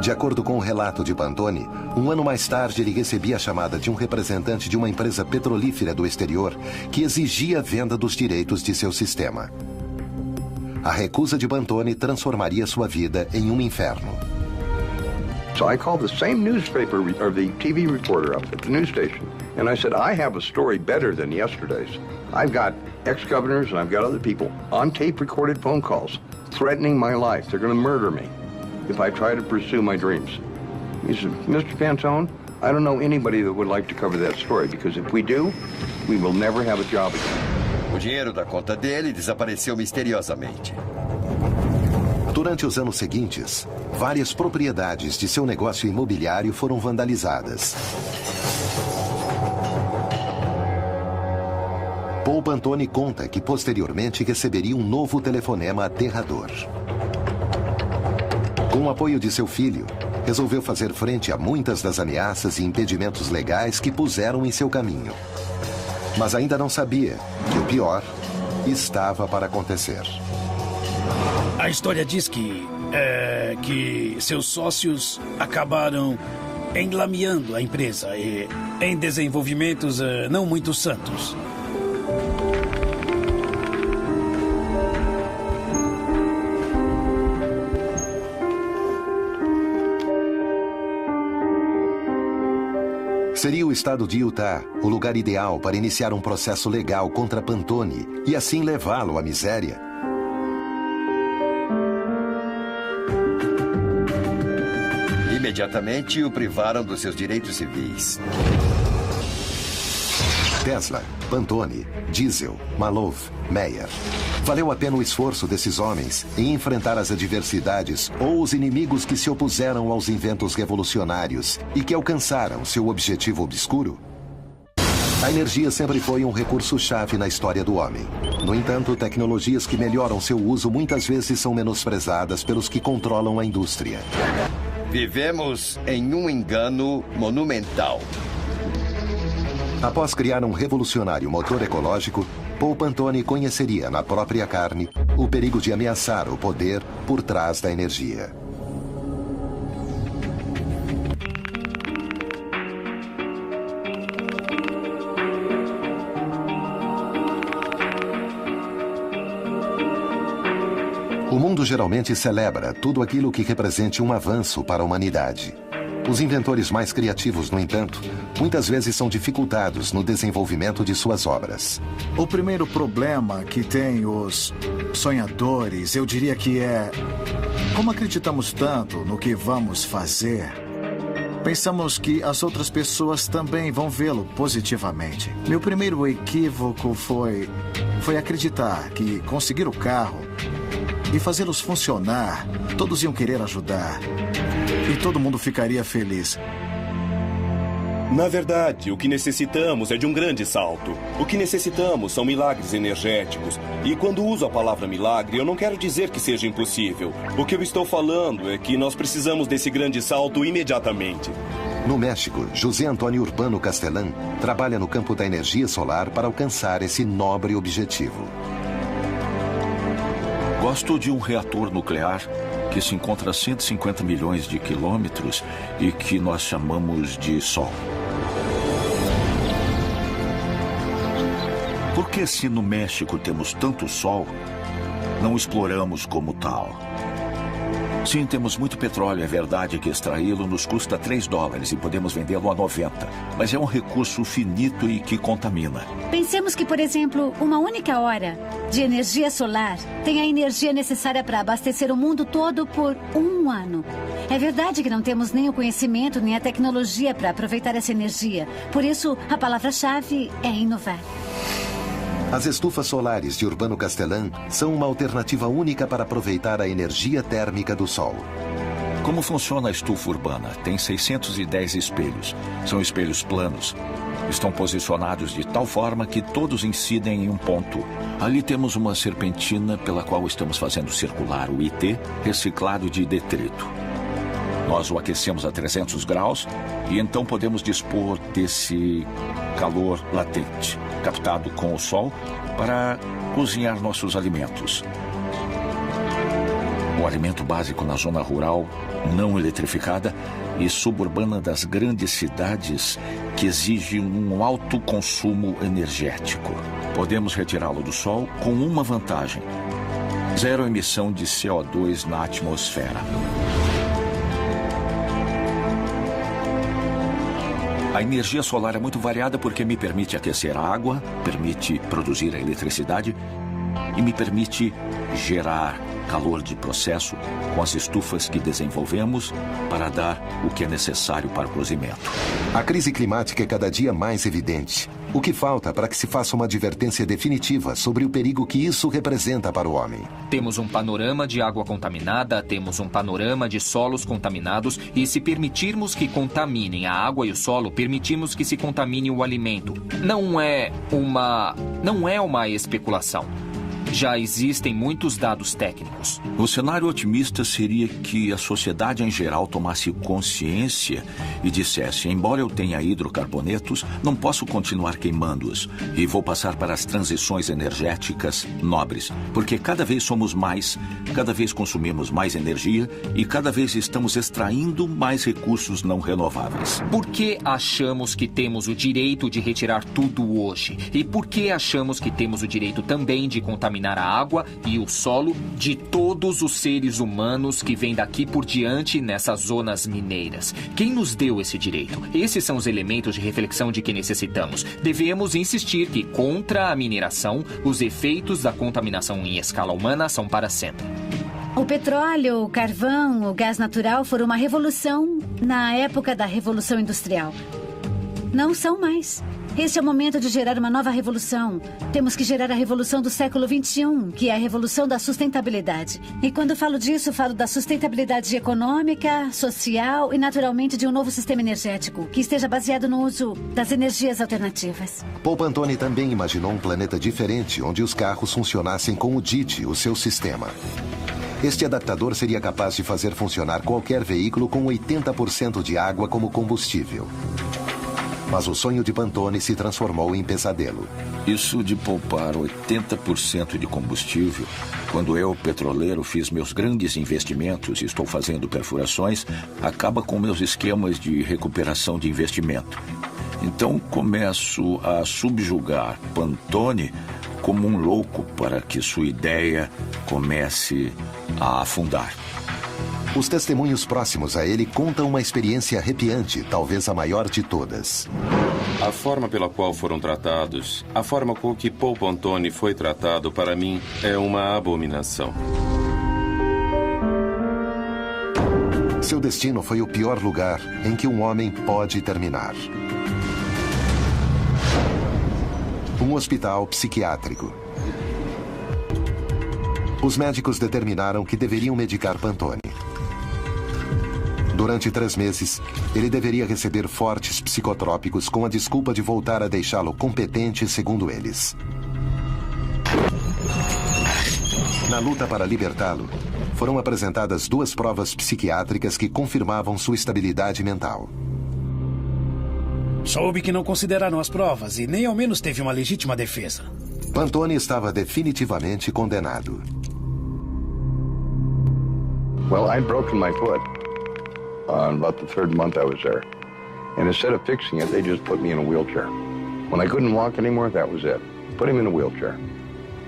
[SPEAKER 1] De acordo com o relato de Pantone, um ano mais tarde ele recebia a chamada de um representante de uma empresa petrolífera do exterior que exigia a venda dos direitos de seu sistema. A recusa de Pantone transformaria sua vida em um inferno.
[SPEAKER 16] So I called the same newspaper or the TV reporter up at the news station, and I said, I have a story better than yesterday's. I've got ex-governors and I've got other people on tape-recorded phone calls threatening my life. They're going to murder me if I try to pursue my dreams. He said, Mr. Pantone, I don't know anybody that would like to cover that story, because if we do, we will never have a job again.
[SPEAKER 4] O dinheiro da conta dele desapareceu misteriosamente.
[SPEAKER 1] Durante os anos seguintes, várias propriedades de seu negócio imobiliário foram vandalizadas. Paul Pantone conta que posteriormente receberia um novo telefonema aterrador. Com o apoio de seu filho, resolveu fazer frente a muitas das ameaças e impedimentos legais que puseram em seu caminho. Mas ainda não sabia que o pior estava para acontecer.
[SPEAKER 13] A história diz que seus sócios acabaram enlameando a empresa em desenvolvimentos não muito santos.
[SPEAKER 1] Seria o estado de Utah o lugar ideal para iniciar um processo legal contra Pantone e assim levá-lo à miséria?
[SPEAKER 4] Imediatamente o privaram dos seus direitos civis.
[SPEAKER 1] Tesla, Pantone, Diesel, Malov, Meyer. Valeu a pena o esforço desses homens em enfrentar as adversidades ou os inimigos que se opuseram aos inventos revolucionários e que alcançaram seu objetivo obscuro? A energia sempre foi um recurso-chave na história do homem. No entanto, tecnologias que melhoram seu uso muitas vezes são menosprezadas pelos que controlam a indústria.
[SPEAKER 4] Vivemos em um engano monumental.
[SPEAKER 1] Após criar um revolucionário motor ecológico, Paul Pantone conheceria na própria carne o perigo de ameaçar o poder por trás da energia. O mundo geralmente celebra tudo aquilo que represente um avanço para a humanidade. Os inventores mais criativos, no entanto, muitas vezes são dificultados no desenvolvimento de suas obras.
[SPEAKER 18] O primeiro problema que tem os sonhadores, eu diria que é como acreditamos tanto no que vamos fazer, pensamos que as outras pessoas também vão vê-lo positivamente. Meu primeiro equívoco foi acreditar que conseguir o carro e fazê-los funcionar, todos iam querer ajudar. E todo mundo ficaria feliz.
[SPEAKER 8] Na verdade, o que necessitamos é de um grande salto. O que necessitamos são milagres energéticos. E quando uso a palavra milagre, eu não quero dizer que seja impossível. O que eu estou falando é que nós precisamos desse grande salto imediatamente.
[SPEAKER 1] No México, José Antônio Urbano Castelán trabalha no campo da energia solar para alcançar esse nobre objetivo.
[SPEAKER 14] Gosto de um reator nuclear que se encontra a 150 milhões de quilômetros e que nós chamamos de Sol. Por que, se no México temos tanto Sol, não exploramos como tal? Sim, temos muito petróleo. É verdade que extraí-lo nos custa $3 e podemos vendê-lo a 90. Mas é um recurso finito e que contamina.
[SPEAKER 19] Pensemos que, por exemplo, uma única hora de energia solar tem a energia necessária para abastecer o mundo todo por 1 ano. É verdade que não temos nem o conhecimento nem a tecnologia para aproveitar essa energia. Por isso, a palavra-chave é inovar.
[SPEAKER 1] As estufas solares de Urbano Castelán são uma alternativa única para aproveitar a energia térmica do Sol.
[SPEAKER 14] Como funciona a estufa urbana? Tem 610 espelhos. São espelhos planos. Estão posicionados de tal forma que todos incidem em um ponto. Ali temos uma serpentina pela qual estamos fazendo circular o IT reciclado de detrito. Nós o aquecemos a 300 graus e então podemos dispor desse calor latente, captado com o sol, para cozinhar nossos alimentos. O alimento básico na zona rural, não eletrificada e suburbana das grandes cidades, que exige um alto consumo energético. Podemos retirá-lo do sol com uma vantagem: zero emissão de CO2 na atmosfera. A energia solar é muito variada porque me permite aquecer a água, permite produzir a eletricidade e me permite gerar calor de processo com as estufas que desenvolvemos para dar o que é necessário para o cozimento.
[SPEAKER 1] A crise climática é cada dia mais evidente. O que falta para que se faça uma advertência definitiva sobre o perigo que isso representa para o homem?
[SPEAKER 10] Temos um panorama de água contaminada, temos um panorama de solos contaminados e, se permitirmos que contaminem a água e o solo, permitimos que se contamine o alimento. Não é uma especulação. Já existem muitos dados técnicos.
[SPEAKER 14] O cenário otimista seria que a sociedade em geral tomasse consciência e dissesse: embora eu tenha hidrocarbonetos, não posso continuar queimando-os e vou passar para as transições energéticas nobres, porque cada vez somos mais, cada vez consumimos mais energia e cada vez estamos extraindo mais recursos não renováveis.
[SPEAKER 10] Por que achamos que temos o direito de retirar tudo hoje? E por que achamos que temos o direito também de contaminar a água e o solo de todos os seres humanos que vêm daqui por diante nessas zonas mineiras? Quem nos deu esse direito? Esses são os elementos de reflexão de que necessitamos. Devemos insistir que, contra a mineração, os efeitos da contaminação em escala humana são para sempre.
[SPEAKER 19] O petróleo, o carvão, o gás natural foram uma revolução na época da Revolução Industrial. Não são mais. Este é o momento de gerar uma nova revolução. Temos que gerar a revolução do século XXI, que é a revolução da sustentabilidade. E quando falo disso, falo da sustentabilidade econômica, social e, naturalmente, de um novo sistema energético, que esteja baseado no uso das energias alternativas.
[SPEAKER 1] Paul Pantone também imaginou um planeta diferente, onde os carros funcionassem com o DIT, o seu sistema. Este adaptador seria capaz de fazer funcionar qualquer veículo com 80% de água como combustível. Mas o sonho de Pantone se transformou em pesadelo.
[SPEAKER 14] Isso de poupar 80% de combustível, quando eu, petroleiro, fiz meus grandes investimentos e estou fazendo perfurações, acaba com meus esquemas de recuperação de investimento. Então começo a subjugar Pantone como um louco para que sua ideia comece a afundar.
[SPEAKER 1] Os testemunhos próximos a ele contam uma experiência arrepiante, talvez a maior de todas.
[SPEAKER 15] A forma pela qual foram tratados, a forma com que Paul Pantone foi tratado, para mim, é uma abominação.
[SPEAKER 1] Seu destino foi o pior lugar em que um homem pode terminar. Um hospital psiquiátrico. Os médicos determinaram que deveriam medicar Pantone. Durante 3 meses, ele deveria receber fortes psicotrópicos com a desculpa de voltar a deixá-lo competente, segundo eles. Na luta para libertá-lo, foram apresentadas 2 provas psiquiátricas que confirmavam sua estabilidade mental.
[SPEAKER 13] Soube que não consideraram as provas e nem ao menos teve uma legítima defesa.
[SPEAKER 1] Pantone estava definitivamente condenado.
[SPEAKER 16] Well, I'd broken my foot on about the 3rd month I was there. And instead of fixing it, they just put me in a wheelchair. When I couldn't walk anymore, that was it. Put him in a wheelchair.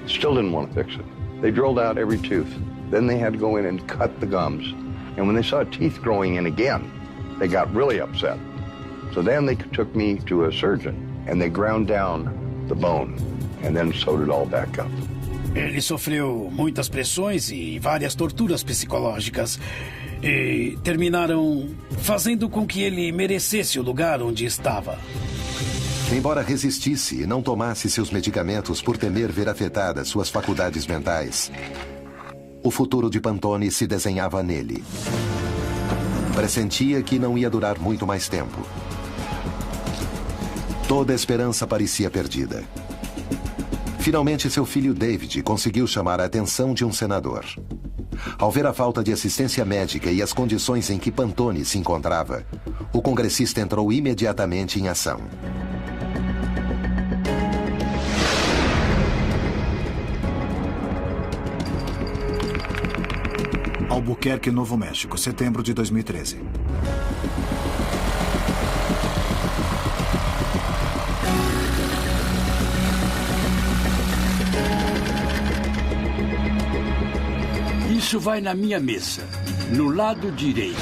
[SPEAKER 16] Still didn't want to fix it. They drilled out every tooth. Then they had to go in and cut the gums. And when they saw teeth growing in again, they got really upset. So then they took me to a surgeon, and they ground down the bone, and then sewed it all back up.
[SPEAKER 13] Ele sofreu muitas pressões e várias torturas psicológicas. E terminaram fazendo com que ele merecesse o lugar onde estava.
[SPEAKER 1] Embora resistisse e não tomasse seus medicamentos por temer ver afetadas suas faculdades mentais, o futuro de Pantone se desenhava nele. Pressentia que não ia durar muito mais tempo. Toda a esperança parecia perdida. Finalmente, seu filho David conseguiu chamar a atenção de um senador. Ao ver a falta de assistência médica e as condições em que Pantone se encontrava, o congressista entrou imediatamente em ação.
[SPEAKER 18] Albuquerque, Novo México, setembro de 2013.
[SPEAKER 13] Isso vai na minha mesa, no lado direito.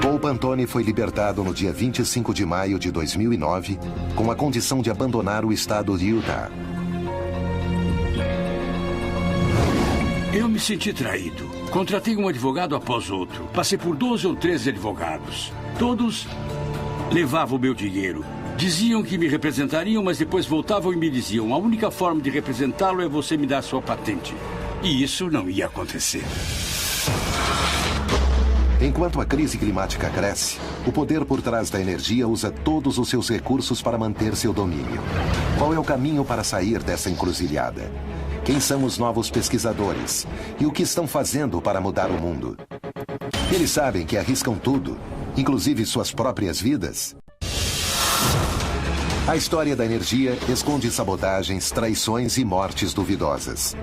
[SPEAKER 1] Paul Pantone foi libertado no dia 25 de maio de 2009, com a condição de abandonar o estado de Utah.
[SPEAKER 13] Eu me senti traído. Contratei um advogado após outro. Passei por 12 ou 13 advogados. Todos levavam o meu dinheiro. Diziam que me representariam, mas depois voltavam e me diziam: a única forma de representá-lo é você me dar sua patente. E isso não ia acontecer.
[SPEAKER 1] Enquanto a crise climática cresce, o poder por trás da energia usa todos os seus recursos para manter seu domínio. Qual é o caminho para sair dessa encruzilhada? Quem são os novos pesquisadores? E o que estão fazendo para mudar o mundo? Eles sabem que arriscam tudo, inclusive suas próprias vidas. A história da energia esconde sabotagens, traições e mortes duvidosas.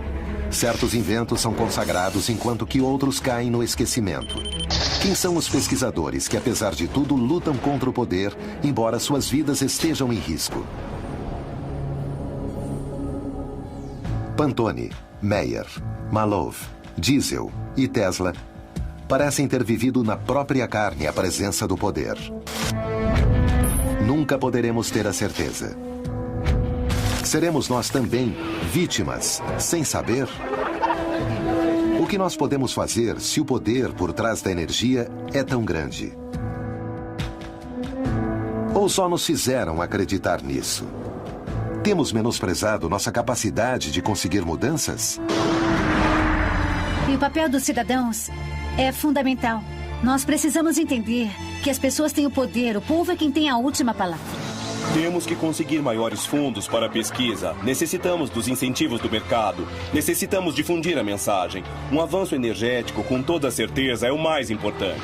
[SPEAKER 1] Certos inventos são consagrados enquanto que outros caem no esquecimento. Quem são os pesquisadores que, apesar de tudo, lutam contra o poder, embora suas vidas estejam em risco? Pantone, Meyer, Malov, Diesel e Tesla parecem ter vivido na própria carne a presença do poder. Nunca poderemos ter a certeza. Seremos nós também vítimas, sem saber? O que nós podemos fazer se o poder por trás da energia é tão grande? Ou só nos fizeram acreditar nisso? Temos menosprezado nossa capacidade de conseguir mudanças?
[SPEAKER 19] E o papel dos cidadãos é fundamental. Nós precisamos entender que as pessoas têm o poder, o povo é quem tem a última palavra.
[SPEAKER 8] Temos que conseguir maiores fundos para a pesquisa. Necessitamos dos incentivos do mercado. Necessitamos difundir a mensagem. Um avanço energético, com toda certeza, é o mais importante.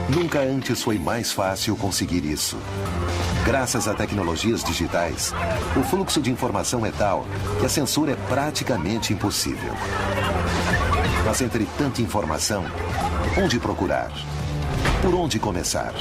[SPEAKER 1] Nunca antes foi mais fácil conseguir isso. Graças a tecnologias digitais, o fluxo de informação é tal que a censura é praticamente impossível. Mas entre tanta informação, onde procurar? Por onde começar?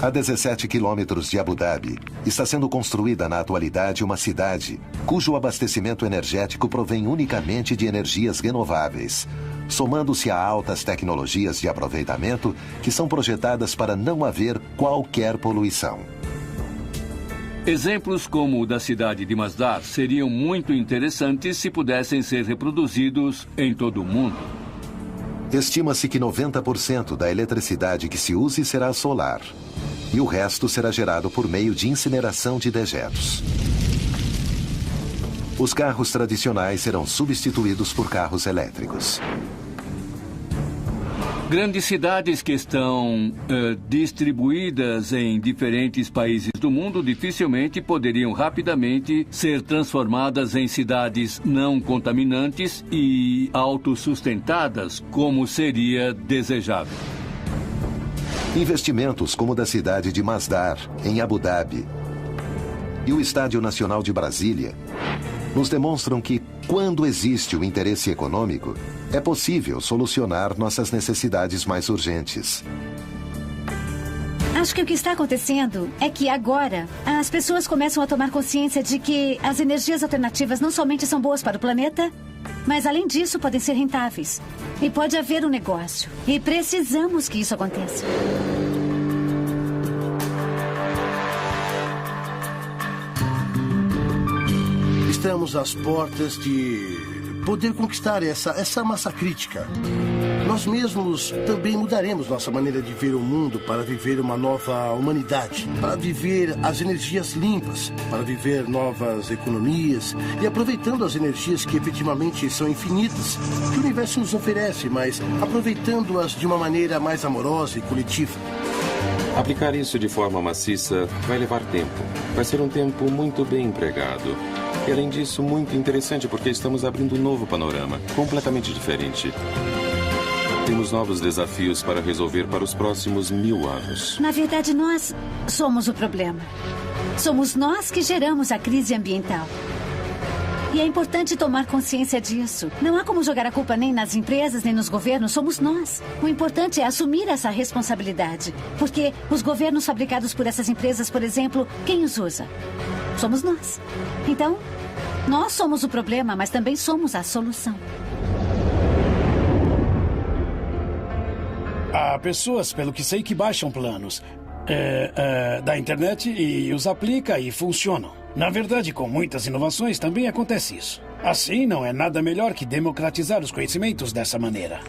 [SPEAKER 1] A 17 quilômetros de Abu Dhabi, está sendo construída na atualidade uma cidade cujo abastecimento energético provém unicamente de energias renováveis, somando-se a altas tecnologias de aproveitamento que são projetadas para não haver qualquer poluição.
[SPEAKER 9] Exemplos como o da cidade de Masdar seriam muito interessantes se pudessem ser reproduzidos em todo o mundo.
[SPEAKER 1] Estima-se que 90% da eletricidade que se use será solar. E o resto será gerado por meio de incineração de dejetos. Os carros tradicionais serão substituídos por carros elétricos.
[SPEAKER 9] Grandes cidades que estão distribuídas em diferentes países do mundo dificilmente poderiam rapidamente ser transformadas em cidades não contaminantes e autossustentadas, como seria desejável.
[SPEAKER 1] Investimentos como o da cidade de Masdar, em Abu Dhabi, e o Estádio Nacional de Brasília, nos demonstram que, quando existe o interesse econômico, é possível solucionar nossas necessidades mais urgentes.
[SPEAKER 19] Acho que o que está acontecendo é que agora as pessoas começam a tomar consciência de que as energias alternativas não somente são boas para o planeta, mas além disso podem ser rentáveis. E pode haver um negócio. E precisamos que isso aconteça.
[SPEAKER 6] Estamos às portas de poder conquistar essa massa crítica. nós mesmos também mudaremos nossa maneira de ver o mundo para viver uma nova humanidade, para viver as energias limpas, para viver novas economias e aproveitando as energias que efetivamente são infinitas, que o universo nos oferece, mas aproveitando-as de uma maneira mais amorosa e coletiva.
[SPEAKER 15] Aplicar isso de forma maciça vai levar tempo. Vai ser um tempo muito bem empregado. E, além disso, muito interessante porque estamos abrindo um novo panorama, completamente diferente. Temos novos desafios para resolver para os próximos 1000 anos.
[SPEAKER 19] Na verdade, nós somos o problema. Somos nós que geramos a crise ambiental. E é importante tomar consciência disso. Não há como jogar a culpa nem nas empresas, nem nos governos. Somos nós. O importante é assumir essa responsabilidade. Porque os governos fabricados por essas empresas, por exemplo, quem os usa? Somos nós. Então, nós somos o problema, mas também somos a solução.
[SPEAKER 13] Há pessoas, pelo que sei, que baixam planos da internet e os aplica e funcionam. Na verdade, com muitas inovações também acontece isso. Assim, não é nada melhor que democratizar os conhecimentos dessa maneira.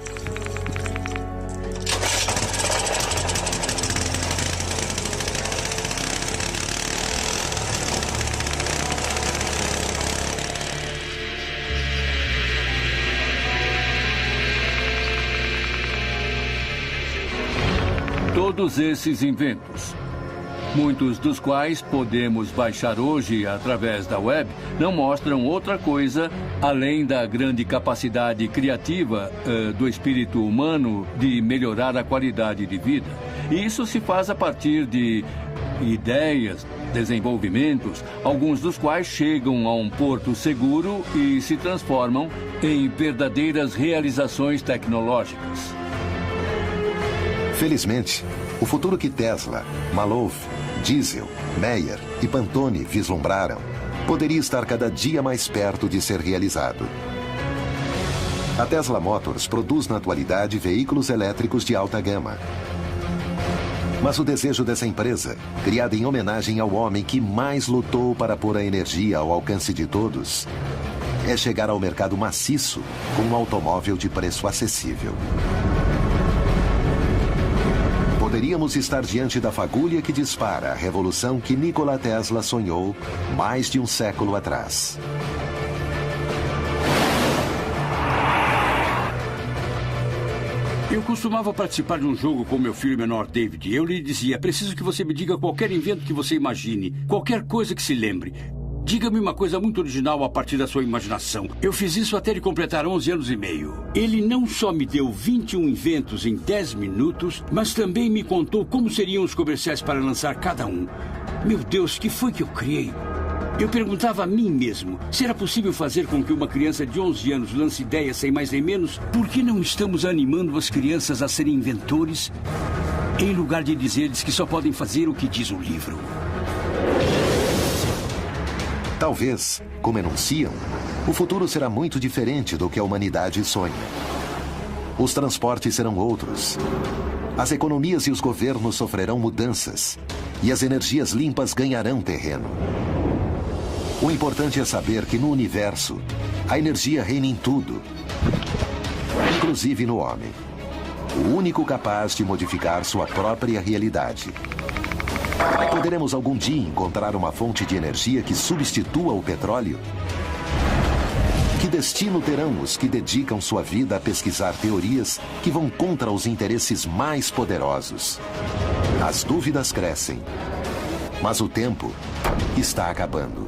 [SPEAKER 9] Todos esses inventos, muitos dos quais podemos baixar hoje através da web, não mostram outra coisa além da grande capacidade criativa do espírito humano de melhorar a qualidade de vida. E isso se faz a partir de ideias, desenvolvimentos, alguns dos quais chegam a um porto seguro e se transformam em verdadeiras realizações tecnológicas.
[SPEAKER 1] Felizmente, o futuro que Tesla, Maloof, Diesel, Meyer e Pantone vislumbraram poderia estar cada dia mais perto de ser realizado. A Tesla Motors produz na atualidade veículos elétricos de alta gama. Mas o desejo dessa empresa, criada em homenagem ao homem que mais lutou para pôr a energia ao alcance de todos, é chegar ao mercado maciço com um automóvel de preço acessível. Poderíamos estar diante da fagulha que dispara a revolução que Nikola Tesla sonhou mais de um século atrás.
[SPEAKER 20] Eu costumava participar de um jogo com meu filho menor, David. Eu lhe dizia, preciso que você me diga qualquer invento que você imagine, qualquer coisa que se lembre. Diga-me uma coisa muito original a partir da sua imaginação. Eu fiz isso até ele completar 11 anos e meio. Ele não só me deu 21 inventos em 10 minutos, mas também me contou como seriam os comerciais para lançar cada um. Meu Deus, que foi que eu criei? Eu perguntava a mim mesmo, se era possível fazer com que uma criança de 11 anos lance ideias sem mais nem menos? Por que não estamos animando as crianças a serem inventores, em lugar de dizer-lhes que só podem fazer o que diz o livro?
[SPEAKER 1] Talvez, como enunciam, o futuro será muito diferente do que a humanidade sonha. Os transportes serão outros. As economias e os governos sofrerão mudanças. E as energias limpas ganharão terreno. O importante é saber que no universo, a energia reina em tudo, inclusive no homem. O único capaz de modificar sua própria realidade. Poderemos algum dia encontrar uma fonte de energia que substitua o petróleo? Que destino terão os que dedicam sua vida a pesquisar teorias que vão contra os interesses mais poderosos? As dúvidas crescem, mas o tempo está acabando.